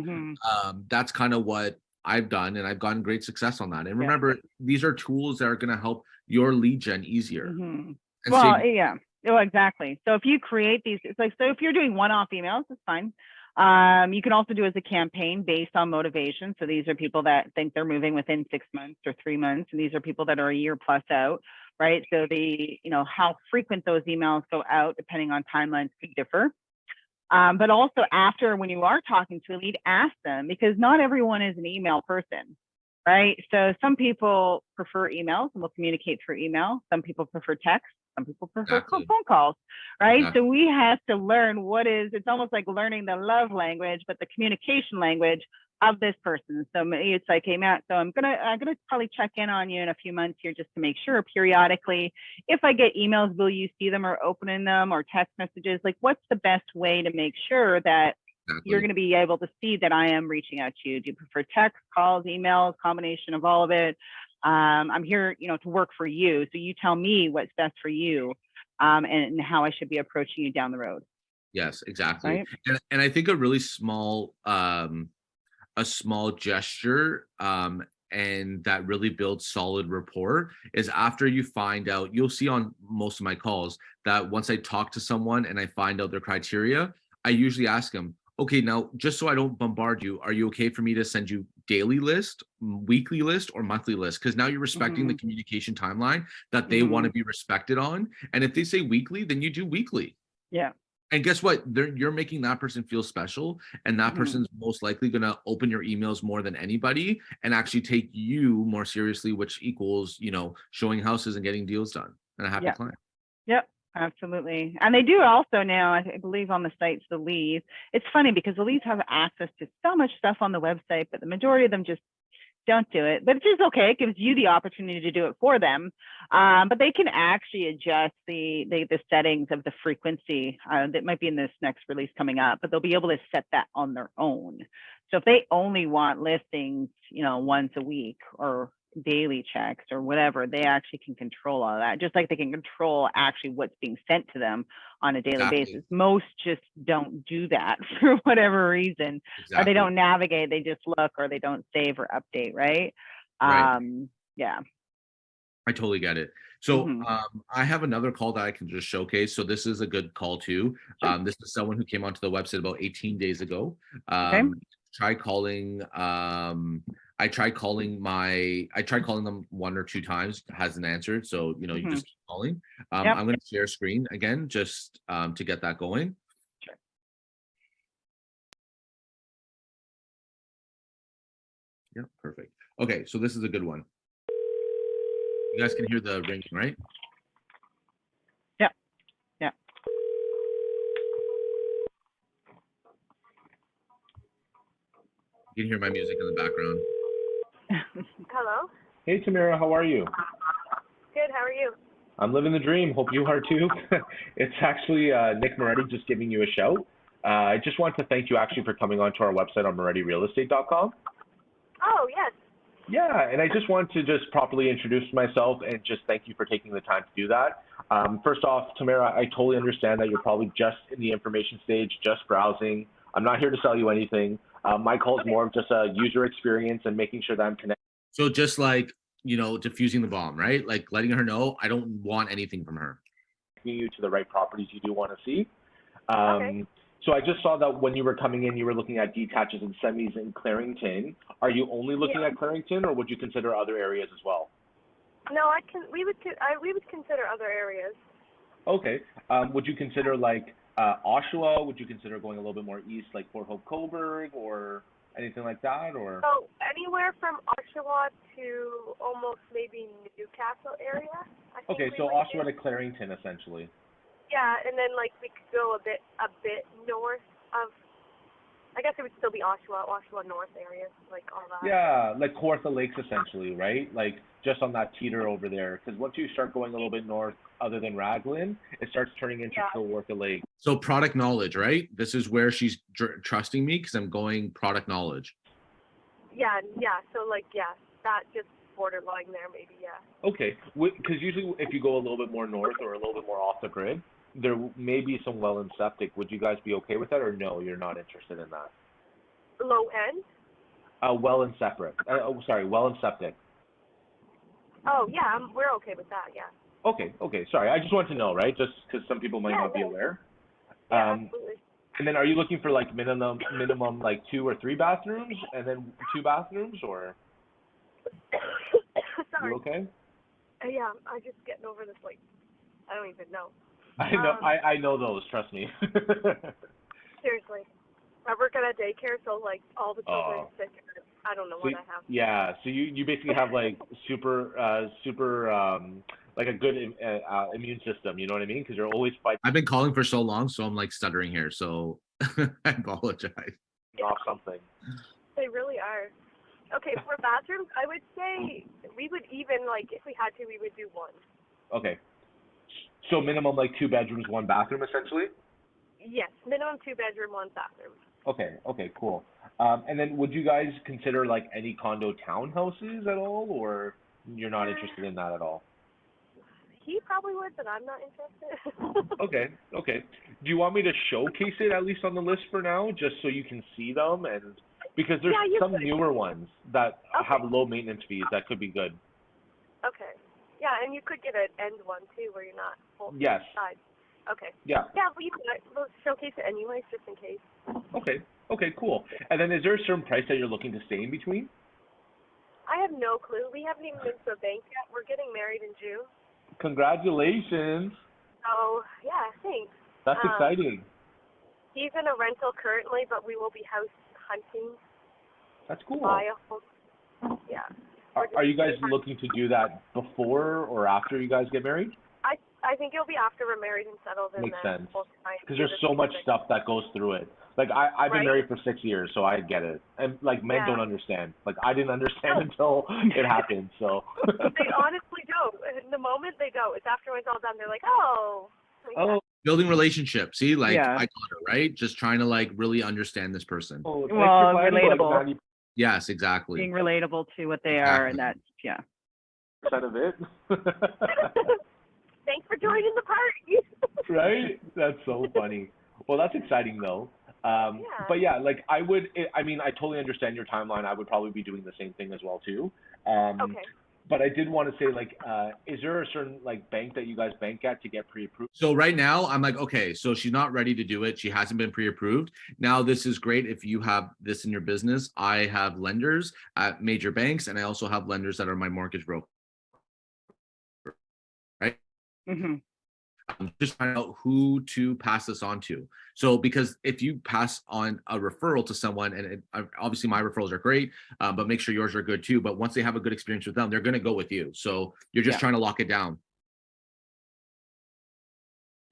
that's kind of what I've done, and I've gotten great success on that. And remember, these are tools that are going to help your lead gen easier.
Oh, exactly. So if you create these, it's like, so if you're doing one-off emails, it's fine. You can also do as a campaign based on motivation. So these are people that think they're moving within 6 months or 3 months, and these are people that are a year plus out, right? So how frequent those emails go out, depending on timelines, could differ. But also after, when you are talking to a lead, ask them, because not everyone is an email person, right? So some people prefer emails and will communicate through email. Some people prefer text. Some people prefer phone calls, right? So we have to learn it's almost like learning the love language, but the communication language of this person. So it's like, hey, Matt, so I'm gonna probably check in on you in a few months here just to make sure periodically. If I get emails, will you see them or opening them, or text messages? Like, what's the best way to make sure that you're going to be able to see that I am reaching out to you? Do you prefer text, calls, emails, combination of all of it? I'm here, to work for you. So you tell me what's best for you, and how I should be approaching you down the road.
Yes, exactly. Right? And I think a really small, gesture, and that really builds solid rapport is after you find out. You'll see on most of my calls that once I talk to someone and I find out their criteria, I usually ask them, okay, now just so I don't bombard you, are you okay for me to send you daily list, weekly list, or monthly list? Because now you're respecting the communication timeline that they want to be respected on. And if they say weekly, then you do weekly.
Yeah.
And guess what? You're making that person feel special, and that person's most likely going to open your emails more than anybody and actually take you more seriously, which equals, showing houses and getting deals done and a happy client.
Yep. Absolutely. And they do also now, I believe, on the sites, the leads. It's funny because the leads have access to so much stuff on the website, but the majority of them just don't do it. But it's just okay. It gives you the opportunity to do it for them. But they can actually adjust the settings of the frequency. That might be in this next release coming up, but they'll be able to set that on their own. So if they only want listings, once a week or daily checks or whatever, they actually can control all of that, just like they can control actually what's being sent to them on a daily basis. Most just don't do that for whatever reason, or they don't navigate, they just look, or they don't save or update, right? Yeah.
I totally get it. So I have another call that I can just showcase. So this is a good call too. Sure. This is someone who came onto the website about 18 days ago. I tried calling them 1 or 2 times, hasn't answered. So, you just keep calling. I'm going to share screen again, just to get that going.
Sure.
Yeah, perfect. Okay, so this is a good one. You guys can hear the ringing, right?
Yeah. Yeah.
You can hear my music in the background.
Hello.
Hey, Tamara, how are you?
Good, how are you?
I'm living the dream. Hope you are too. It's actually Nick Moretti just giving you a shout. I just want to thank you actually for coming onto our website on MorettiRealEstate.com.
Oh, yes.
Yeah, and I just want to just properly introduce myself and just thank you for taking the time to do that. First off, Tamara, I totally understand that you're probably just in the information stage, just browsing. I'm not here to sell you anything. My call is more of just a user experience and making sure that I'm connected.
So just like, diffusing the bomb, right? Like letting her know I don't want anything from her.
You to the right properties you do want to see.
Okay.
So I just saw that when you were coming in, you were looking at detaches and semis in Clarington. Are you only looking at Clarington, or would you consider other areas as well?
No, we would consider other areas.
Okay. Would you consider like Oshawa? Would you consider going a little bit more east, like Port Hope Coburg, or anything like that, or?
So anywhere from Oshawa to almost maybe Newcastle area.
Okay, so Oshawa to Clarington, essentially.
Yeah, and then like we could go a bit north of. I guess it would still be Oshawa North areas, like all that.
Yeah, like Kawartha Lakes, essentially, right? Like just on that teeter over there. Because once you start going a little bit north, other than Raglan, it starts turning into Kawartha Lake.
So product knowledge, right? This is where she's trusting me because I'm going product knowledge.
Yeah. So that just borderline there, maybe. Yeah.
Okay, because usually if you go a little bit more north or a little bit more off the grid, there may be some well and septic. Would you guys be okay with that, or no, you're not interested in that?
Low end?
Well and separate. Well and septic.
Oh, yeah, we're okay with that, yeah.
Okay, sorry. I just want to know, right? Just because some people might not be aware.
Yeah, absolutely.
And then are you looking for like minimum like 2 or 3 bathrooms and then 2 bathrooms, or?
Sorry.
You okay?
Yeah, I'm just getting over this, I don't even know.
I know those, trust me.
Seriously. I work at a daycare, so all the children are sick. I don't know what I have.
Yeah, so you basically have super like a good immune system, you know what I mean? Because you're always fighting.
I've been calling for so long, so I'm stuttering here, so I apologize.
Off something.
They really are. Okay, for bathrooms, I would say we would even, if we had to, we would do 1.
Okay. So minimum 2 bedrooms, 1 bathroom, essentially?
Yes, minimum 2 bedroom, 1 bathroom.
Okay, cool. And then would you guys consider any condo townhouses at all, or you're not interested in that at all?
He probably would, but I'm not interested.
Okay. Do you want me to showcase it at least on the list for now, just so you can see them? And because there's some newer ones that have low maintenance fees that could be good. Okay.
Yeah, and you could get an end one too, where you're not full sides. Okay.
Yeah.
Yeah, we'll showcase it anyways, just in case.
Okay, cool. And then is there a certain price that you're looking to stay in between?
I have no clue. We haven't even been to a bank yet. We're getting married in June.
Congratulations.
So, yeah, thanks.
That's exciting.
He's in a rental currently, but we will be house hunting.
That's cool.
Buy a home. Yeah.
Are you guys looking to do that before or after you guys get married?
I think it'll be after we're married and settled.
Makes sense. Because there's so much stuff that goes through it. Like I've been
Right?
married for 6 years, so I get it. And like men don't understand. Like I didn't understand until it happened. So
They honestly don't. In the moment they don't. It's after it's all done. They're like, oh.
oh,
Building relationships. See, like
Yeah.
I got her, right? Just trying to like really understand this person.
oh, thanks
Well,
for finding, like,
relatable.
Yes, exactly.
Being relatable to what they are, and that's, yeah.
90% of it.
Thanks for joining the party.
Right? That's so funny. Well, that's exciting though. But yeah, like I mean, I totally understand your timeline. I would probably be doing the same thing as well too.
Okay.
But I did want to say, like, is there a certain like bank that you guys bank at to get pre-approved?
So right now I'm like, okay, so she's not ready to do it. She hasn't been pre-approved. Now this is great if you have this in your business. I have lenders at major banks, and I also have lenders that are my mortgage broker. Right?
Mm-hmm.
I'm just finding out who to pass this on to. So, because if you pass on a referral to someone, and obviously my referrals are great, but make sure yours are good too. But once they have a good experience with them, they're going to go with you. So you're just trying to lock it down.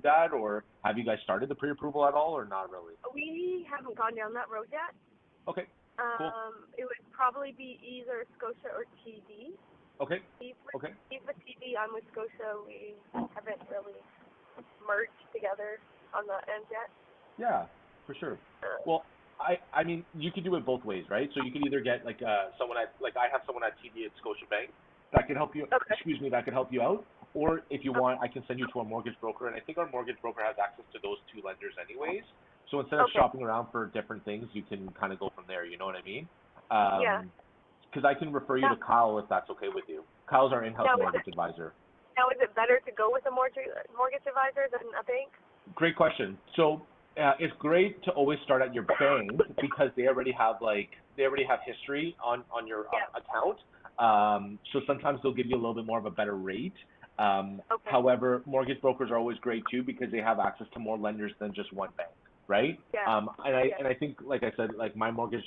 That, or have you guys started the pre-approval at all, or not really?
We haven't gone down that road yet.
Okay. Cool.
It would probably be either Scotia or TD.
Okay.
He's
Okay.
with TD. I'm with Scotia. We haven't really merged together on that end yet.
Yeah, for sure. Well, I mean, you could do it both ways, right? So you could either get like someone at, like I have someone at TD at Scotiabank that could help you.
Okay.
Excuse me, that could help you out. Or if you want, I can send you to a mortgage broker, and I think our mortgage broker has access to those two lenders anyways. So instead of shopping around for different things, you can kind of go from there. You know what I mean?
Yeah.
Because I can refer you to Kyle if that's okay with you. Kyle's our in-house mortgage advisor.
Now, is it better to go with a mortgage advisor than a bank?
Great question. So it's great to always start at your bank because they already have history on your account. So sometimes they'll give you a little bit more of a better rate. However, mortgage brokers are always great too because they have access to more lenders than just one bank, right?
Yeah.
And I think, like I said, like my mortgage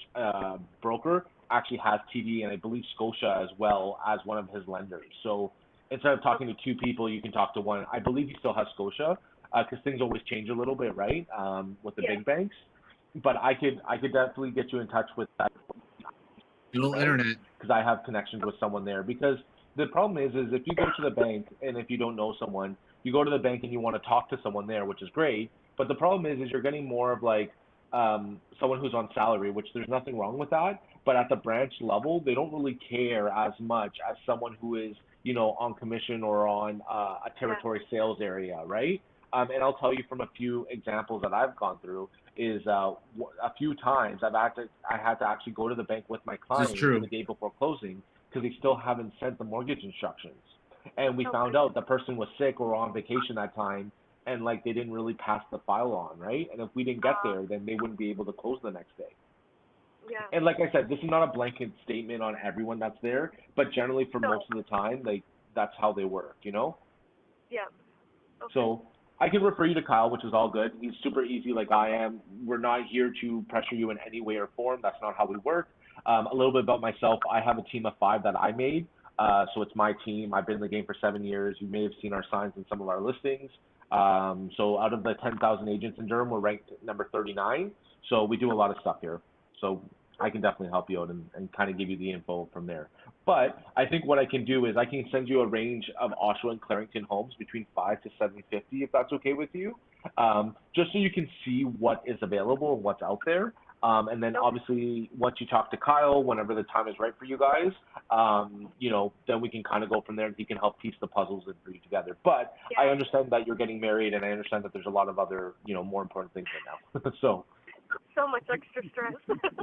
broker actually has TD and I believe Scotia as well as one of his lenders. So instead of talking to two people, you can talk to one. I believe he still has Scotia because things always change a little bit, right? With the big banks. But I could definitely get you in touch with that.
Internet.
Because I have connections with someone there. Because the problem is if you go to the bank and if you don't know someone, you go to the bank and you want to talk to someone there, which is great. But the problem is you're getting more of like someone who's on salary, which there's nothing wrong with that. But at the branch level, they don't really care as much as someone who is, you know, on commission or on a territory sales area, right? And I'll tell you from a few examples that I've gone through is a few times I had to actually go to the bank with my client the day before closing because they still haven't sent the mortgage instructions. And we found out the person was sick or on vacation that time, and like they didn't really pass the file on, right? And if we didn't get there, then they wouldn't be able to close the next day.
Yeah.
And like I said, this is not a blanket statement on everyone that's there, but generally for most of the time, like that's how they work, you know?
Yeah. Okay.
So I can refer you to Kyle, which is all good. He's super easy like I am. We're not here to pressure you in any way or form. That's not how we work. A little bit about myself. I have a team of 5 that I made. So it's my team. I've been in the game for 7 years. You may have seen our signs in some of our listings. So out of the 10,000 agents in Durham, we're ranked number 39. So we do a lot of stuff here. So I can definitely help you out and kind of give you the info from there. But I think what I can do is I can send you a range of Oshawa and Clarington homes between 5 to 750, if that's okay with you, just so you can see what is available and what's out there. And then obviously once you talk to Kyle, whenever the time is right for you guys, you know, then we can kind of go from there and he can help piece the puzzles in for you together. But I understand that you're getting married and I understand that there's a lot of other, you know, more important things right now.
So much extra stress.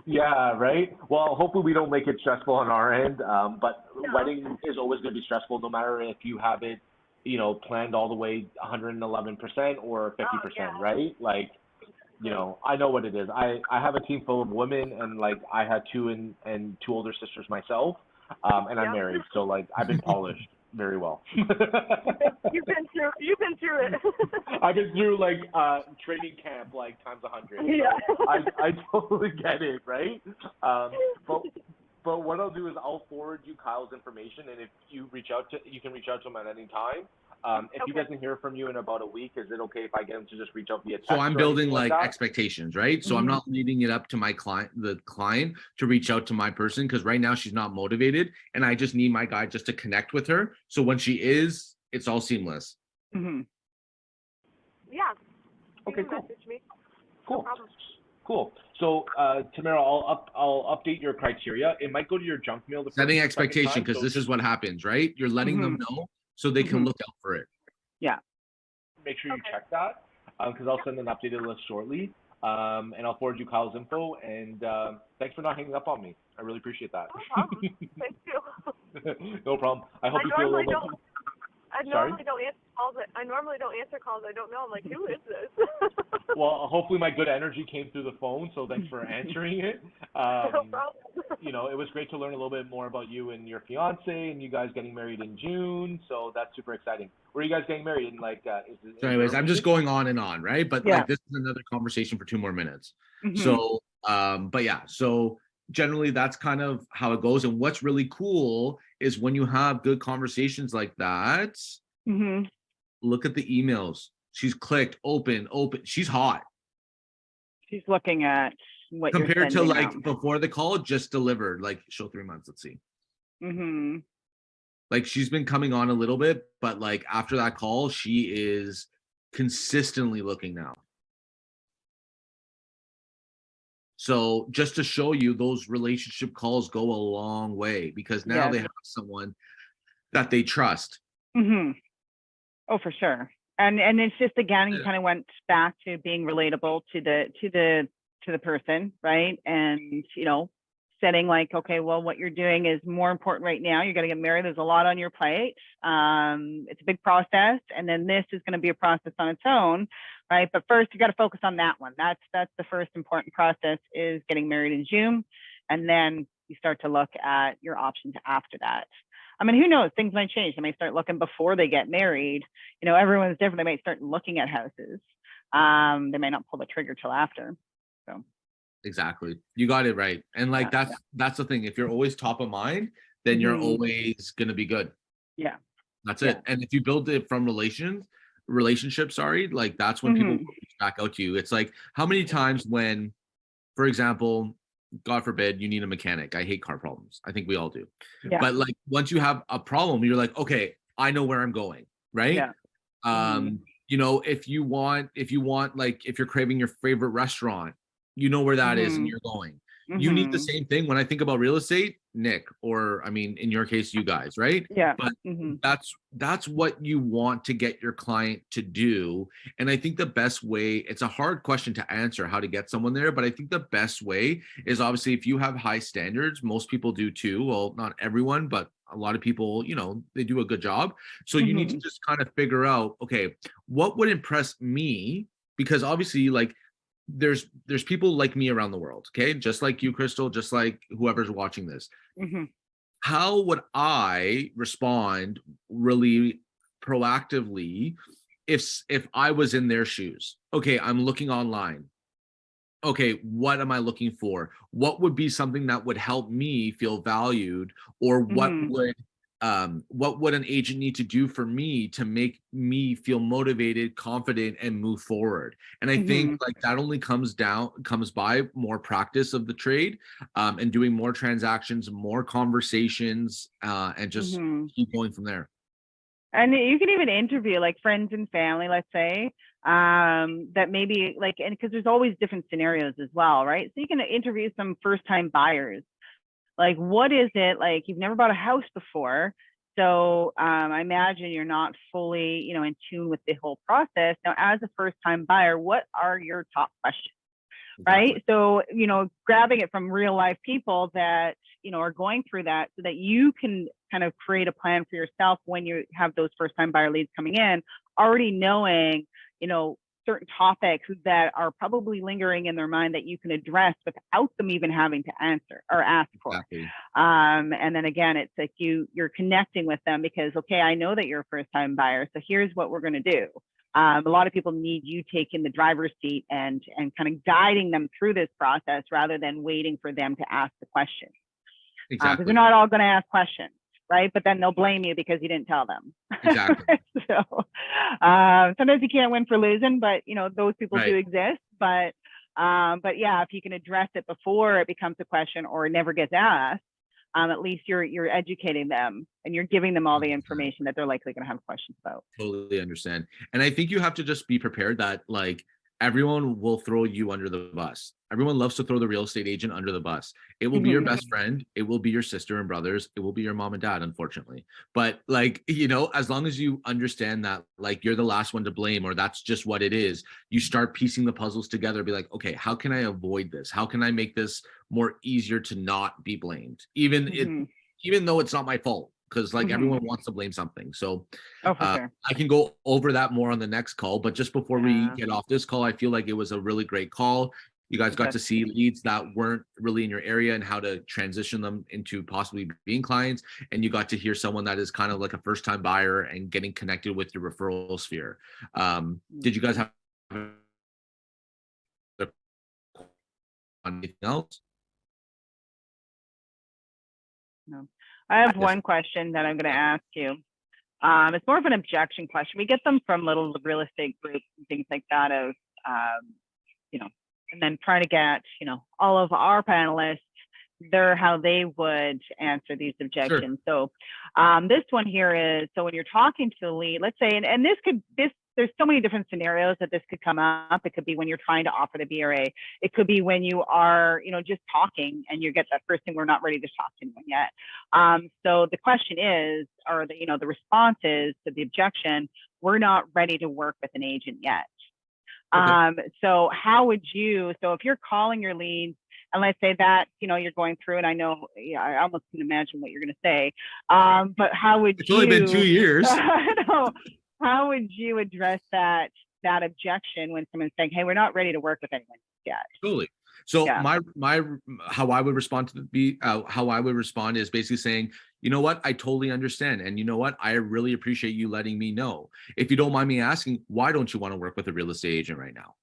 Yeah, right? Well, hopefully we don't make it stressful on our end, but wedding is always going to be stressful no matter if you have it, you know, planned all the way 111% or 50%, right? Like, you know, I know what it is. I have a team full of women and like I had 2 and 2 older sisters myself, and I'm married, so like I've been polished very well.
You've been through it.
I've been through like training camp like times 100.
Yeah.
So I totally get it, right? But what I'll do is I'll forward you Kyle's information, and if you you can reach out to him at any time. If he doesn't hear from you in about a week, is it okay if I get him to just reach out via text?
So I'm
or
building
anything
like
that?
expectations, right? So I'm not leaving it up to my client, the client, to reach out to my person, because right now she's not motivated, and I just need my guy just to connect with her. So when she is, it's all seamless.
Yeah.
Okay,
You can
cool.
message me.
Cool.
No problem.
Cool. So, Tamara, I'll update your criteria. It might go to your junk mail.
Setting expectation, because this is what happens, right? You're letting them know so they can look out for it.
Yeah.
Make sure you check that, because I'll send an updated list shortly, and I'll forward you Kyle's info. And thanks for not hanging up on me. I really appreciate that.
No problem. Thank you.
No problem. I hope you feel a little bit.
I normally don't answer calls. I normally don't answer calls. I don't know. I'm like, who is this?
Well, hopefully my good energy came through the phone, so thanks for answering it.
No problem.
You know, it was great to learn a little bit more about you and your fiance, and you guys getting married in June. So that's super exciting. Where are you guys getting married? In like,
So anyways, I'm just going on and on, right? But
Yeah.
like this is another conversation for 2 more minutes. So, but yeah, so generally that's kind of how it goes. And what's really cool is when you have good conversations like that, look at the emails. She's clicked open. She's hot.
She's looking at what
compared
you're
to
sending
like
out.
before the call, just delivered, like show 3 months. Let's see. Like she's been coming on a little bit, but like after that call, she is consistently looking now. So just to show you, those relationship calls go a long way, because now they have someone that they trust.
Oh, for sure. And it's just, again, you kind of went back to being relatable to the person, right? And, you know, setting like, okay, well, what you're doing is more important right now. You're going to get married. There's a lot on your plate. It's a big process. And then this is going to be a process on its own, right? But first you got to focus on that one. That's the first important process, is getting married in June. And then you start to look at your options after that. I mean, who knows? Things might change. They may start looking before they get married. You know, everyone's different. They might start looking at houses. They may not pull the trigger till after. So.
Exactly. You got it right. And like, that's the thing. If you're always top of mind, then you're always going to be good.
Yeah.
That's it. And if you build it from relationships, like that's when people reach back out to you. It's like, how many times when, for example, God forbid, you need a mechanic. I hate car problems. I think we all do. Yeah. But like, once you have a problem, you're like, okay, I know where I'm going. Right. Yeah. You know, if you want, like, if you're craving your favorite restaurant, you know where that is and you're going. You need the same thing when I think about real estate, Nick, or I mean, in your case, you guys, right?
Yeah.
But that's what you want to get your client to do. And I think the best way, it's a hard question to answer, how to get someone there, but I think the best way is obviously if you have high standards, most people do too. Well, not everyone, but a lot of people, you know, they do a good job. So you need to just kind of figure out, okay, what would impress me? Because obviously, like, there's people like me around the world, okay, just like you, Crystal, just like whoever's watching this. How would I respond really proactively if I was in their shoes? Okay, I'm looking online. Okay, what am I looking for? What would be something that would help me feel valued, or what would an agent need to do for me to make me feel motivated, confident, and move forward? And I think like that only comes by more practice of the trade, and doing more transactions, more conversations, and just keep going from there.
And you can even interview like friends and family, let's say, that maybe like, and because there's always different scenarios as well, right? So you can interview some first-time buyers. Like, what is it like? You've never bought a house before, so I imagine you're not fully, you know, in tune with the whole process. Now, as a first-time buyer, what are your top questions? Right? So, you know, grabbing it from real life people that, you know, are going through that, so that you can kind of create a plan for yourself when you have those first-time buyer leads coming in, already knowing, you know, certain topics that are probably lingering in their mind that you can address without them even having to answer or ask for.
Exactly.
And then again, it's like you're connecting with them because, okay, I know that you're a first time buyer, so here's what we're going to do. A lot of people need you taking the driver's seat and kind of guiding them through this process rather than waiting for them to ask the questions. Exactly. Because they're not all going to ask questions. right? But then they'll blame you because you didn't tell them.
Exactly.
So sometimes you can't win for losing, but those people do exist. But yeah, if you can address it before it becomes a question or it never gets asked, at least you're educating them and you're giving them all the information that they're likely going to have questions about.
Totally understand. And I think you have to just be prepared that like everyone will throw you under the bus. Everyone loves to throw the real estate agent under the bus. It will be your best friend. It will be your sister and brothers. It will be your mom and dad, unfortunately. But like, as long as you understand that like you're the last one to blame or that's just what it is, you start piecing the puzzles together, be like, okay, how can I avoid this? How can I make this more easier to not be blamed? Even though it's not my fault. Because like everyone wants to blame something. So
sure.
I can go over that more on the next call. But just before we get off this call, I feel like it was a really great call. You guys got to see leads that weren't really in your area and how to transition them into possibly being clients. And you got to hear someone that is kind of like a first-time buyer and getting connected with your referral sphere. Did you guys have anything else?
No. I have one question that I'm going to ask you. It's more of an objection question. We get them from little real estate groups and things like that of, and then trying to get, all of our panelists, how they would answer these objections.
Sure.
So this one here is, so when you're talking to a lead, let's say, and there's so many different scenarios that this could come up. It could be when you're trying to offer the BRA. It could be when you are, just talking and you get that first thing, we're not ready to talk to anyone yet. So the question is, or the response is to the objection, we're not ready to work with an agent yet. Okay. So how would you, so if you're calling your leads, and let's say that, you're going through, and I know, I almost can imagine what you're going to say, but how would
it's only been 2 years.
I know. How would you address that objection when someone's saying, hey, we're not ready to work with anyone yet?
Totally. So my how I would respond is basically saying, you know what, I totally understand. And you know what, I really appreciate you letting me know. If you don't mind me asking, why don't you want to work with a real estate agent right now?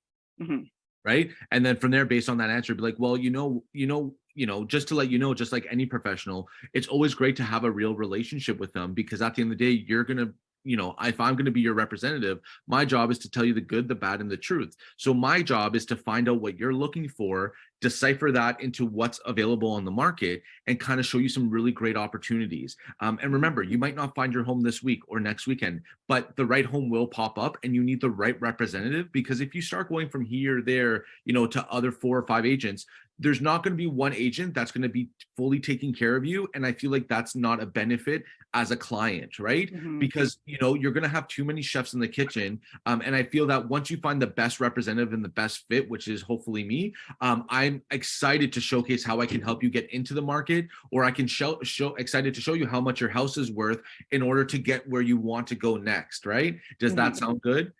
Right. And then from there, based on that answer, be like, well, just to let you know, just like any professional, it's always great to have a real relationship with them, because at the end of the day, you're going to, if I'm going to be your representative, my job is to tell you the good, the bad, and the truth. So my job is to find out what you're looking for, decipher that into what's available on the market, and kind of show you some really great opportunities. And remember, you might not find your home this week or next weekend, but the right home will pop up, and you need the right representative, because if you start going from here, there, to other 4 or 5 agents, there's not going to be one agent that's going to be fully taking care of you. And I feel like that's not a benefit as a client, right? Because, you're going to have too many chefs in the kitchen. And I feel that once you find the best representative and the best fit, which is hopefully me, I'm excited to showcase how I can help you get into the market, or I can excited to show you how much your house is worth in order to get where you want to go next, right? Does that sound good?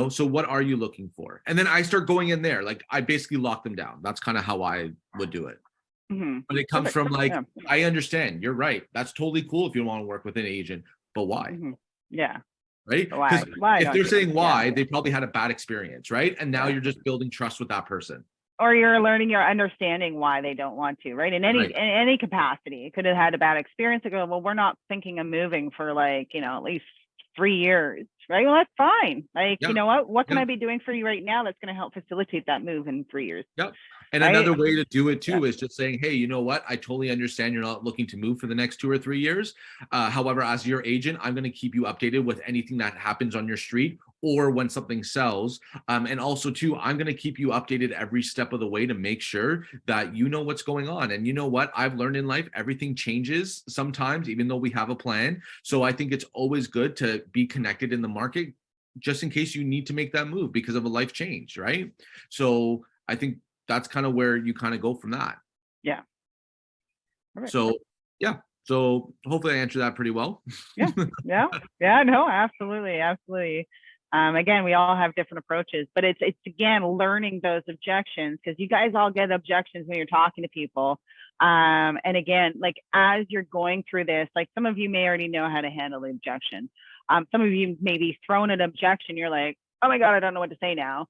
So what are you looking for? And then I start going in there. Like I basically lock them down. That's kind of how I would do it. But it comes from like, I understand. You're right. That's totally cool if you want to work with an agent, but why?
Yeah.
Right? Because if they're saying why, they probably had a bad experience, right? And now you're just building trust with that person.
Or you're understanding why they don't want to, right? In any capacity. It could have had a bad experience. They go, well, we're not thinking of moving for like, at least 3 years, right? Well, that's fine. Like, you know what can I be doing for you right now that's going to help facilitate that move in 3 years?
Yep. And another way to do it too is just saying, hey, you know what? I totally understand you're not looking to move for the next 2 or 3 years. However, as your agent, I'm going to keep you updated with anything that happens on your street or when something sells. And also too, I'm going to keep you updated every step of the way to make sure that you know what's going on. And you know what? I've learned in life, everything changes sometimes, even though we have a plan. So I think it's always good to be connected in the market just in case you need to make that move because of a life change, right? So I think that's kind of where you kind of go from that.
Yeah. Right.
So, yeah. So hopefully I answered that pretty well.
Yeah. No, absolutely. Again, we all have different approaches, but it's again, learning those objections, because you guys all get objections when you're talking to people. And again, like as you're going through this, like some of you may already know how to handle the objection. Some of you may be thrown an objection. You're like, oh my God, I don't know what to say now.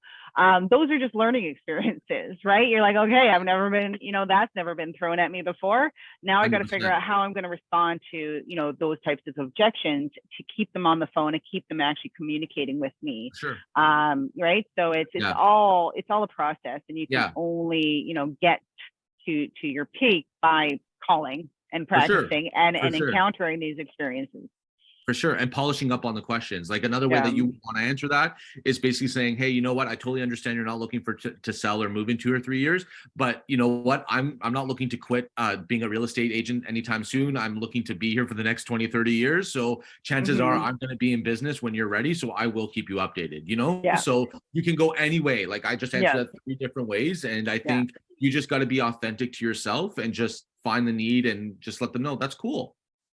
Those are just learning experiences, right? You're like, okay, I've never been, that's never been thrown at me before. Now I got to figure out how I'm going to respond to, those types of objections to keep them on the phone and keep them actually communicating with me.
Sure.
Right. So it's all a process, and you can only, get to your peak by calling and practicing and encountering these experiences.
For sure. And polishing up on the questions. Like another way that you want to answer that is basically saying, hey, you know what? I totally understand you're not looking to sell or move in 2 or 3 years, but you know what? I'm not looking to quit being a real estate agent anytime soon. I'm looking to be here for the next 20, 30 years. So chances are I'm going to be in business when you're ready. So I will keep you updated, So you can go any way. Like I just answered that 3 different ways. And I think you just got to be authentic to yourself and just find the need and just let them know that's cool.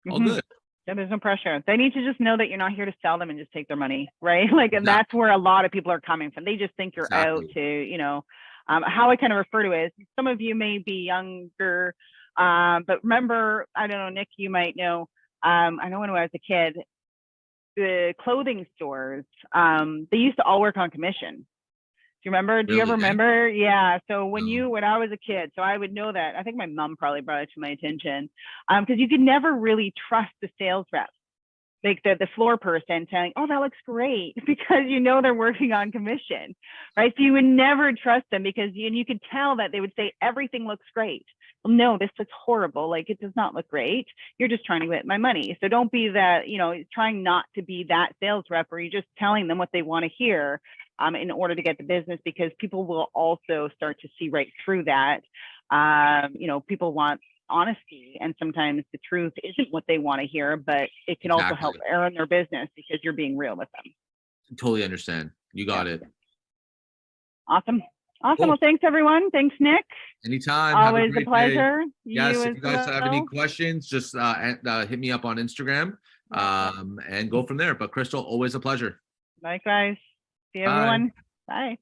All good.
Yeah, there's no pressure. They need to just know that you're not here to sell them and just take their money, right? Like, and that's where a lot of people are coming from. They just think you're out to, how I kind of refer to it is some of you may be younger, but remember, I don't know, Nick, you might know, I know when I was a kid, the clothing stores, they used to all work on commission. Do you remember? Do you ever remember? Yeah. So when I was a kid, so I would know that. I think my mom probably brought it to my attention, because you could never really trust the sales rep, like the floor person saying, "Oh, that looks great," because they're working on commission, right? So you would never trust them because you could tell that they would say everything looks great. Well, no, this looks horrible. Like, it does not look great. You're just trying to get my money. So don't be that, trying not to be that sales rep where you're just telling them what they want to hear. In order to get the business, because people will also start to see right through that. People want honesty, and sometimes the truth isn't what they want to hear, but it can also help earn their business because you're being real with them.
Totally understand. You got it.
Awesome. Cool. Well, thanks everyone. Thanks, Nick.
Anytime.
Always a pleasure.
Yes. If you guys have any questions, just hit me up on Instagram and go from there. But Crystal, always a pleasure.
Likewise. See everyone. Bye.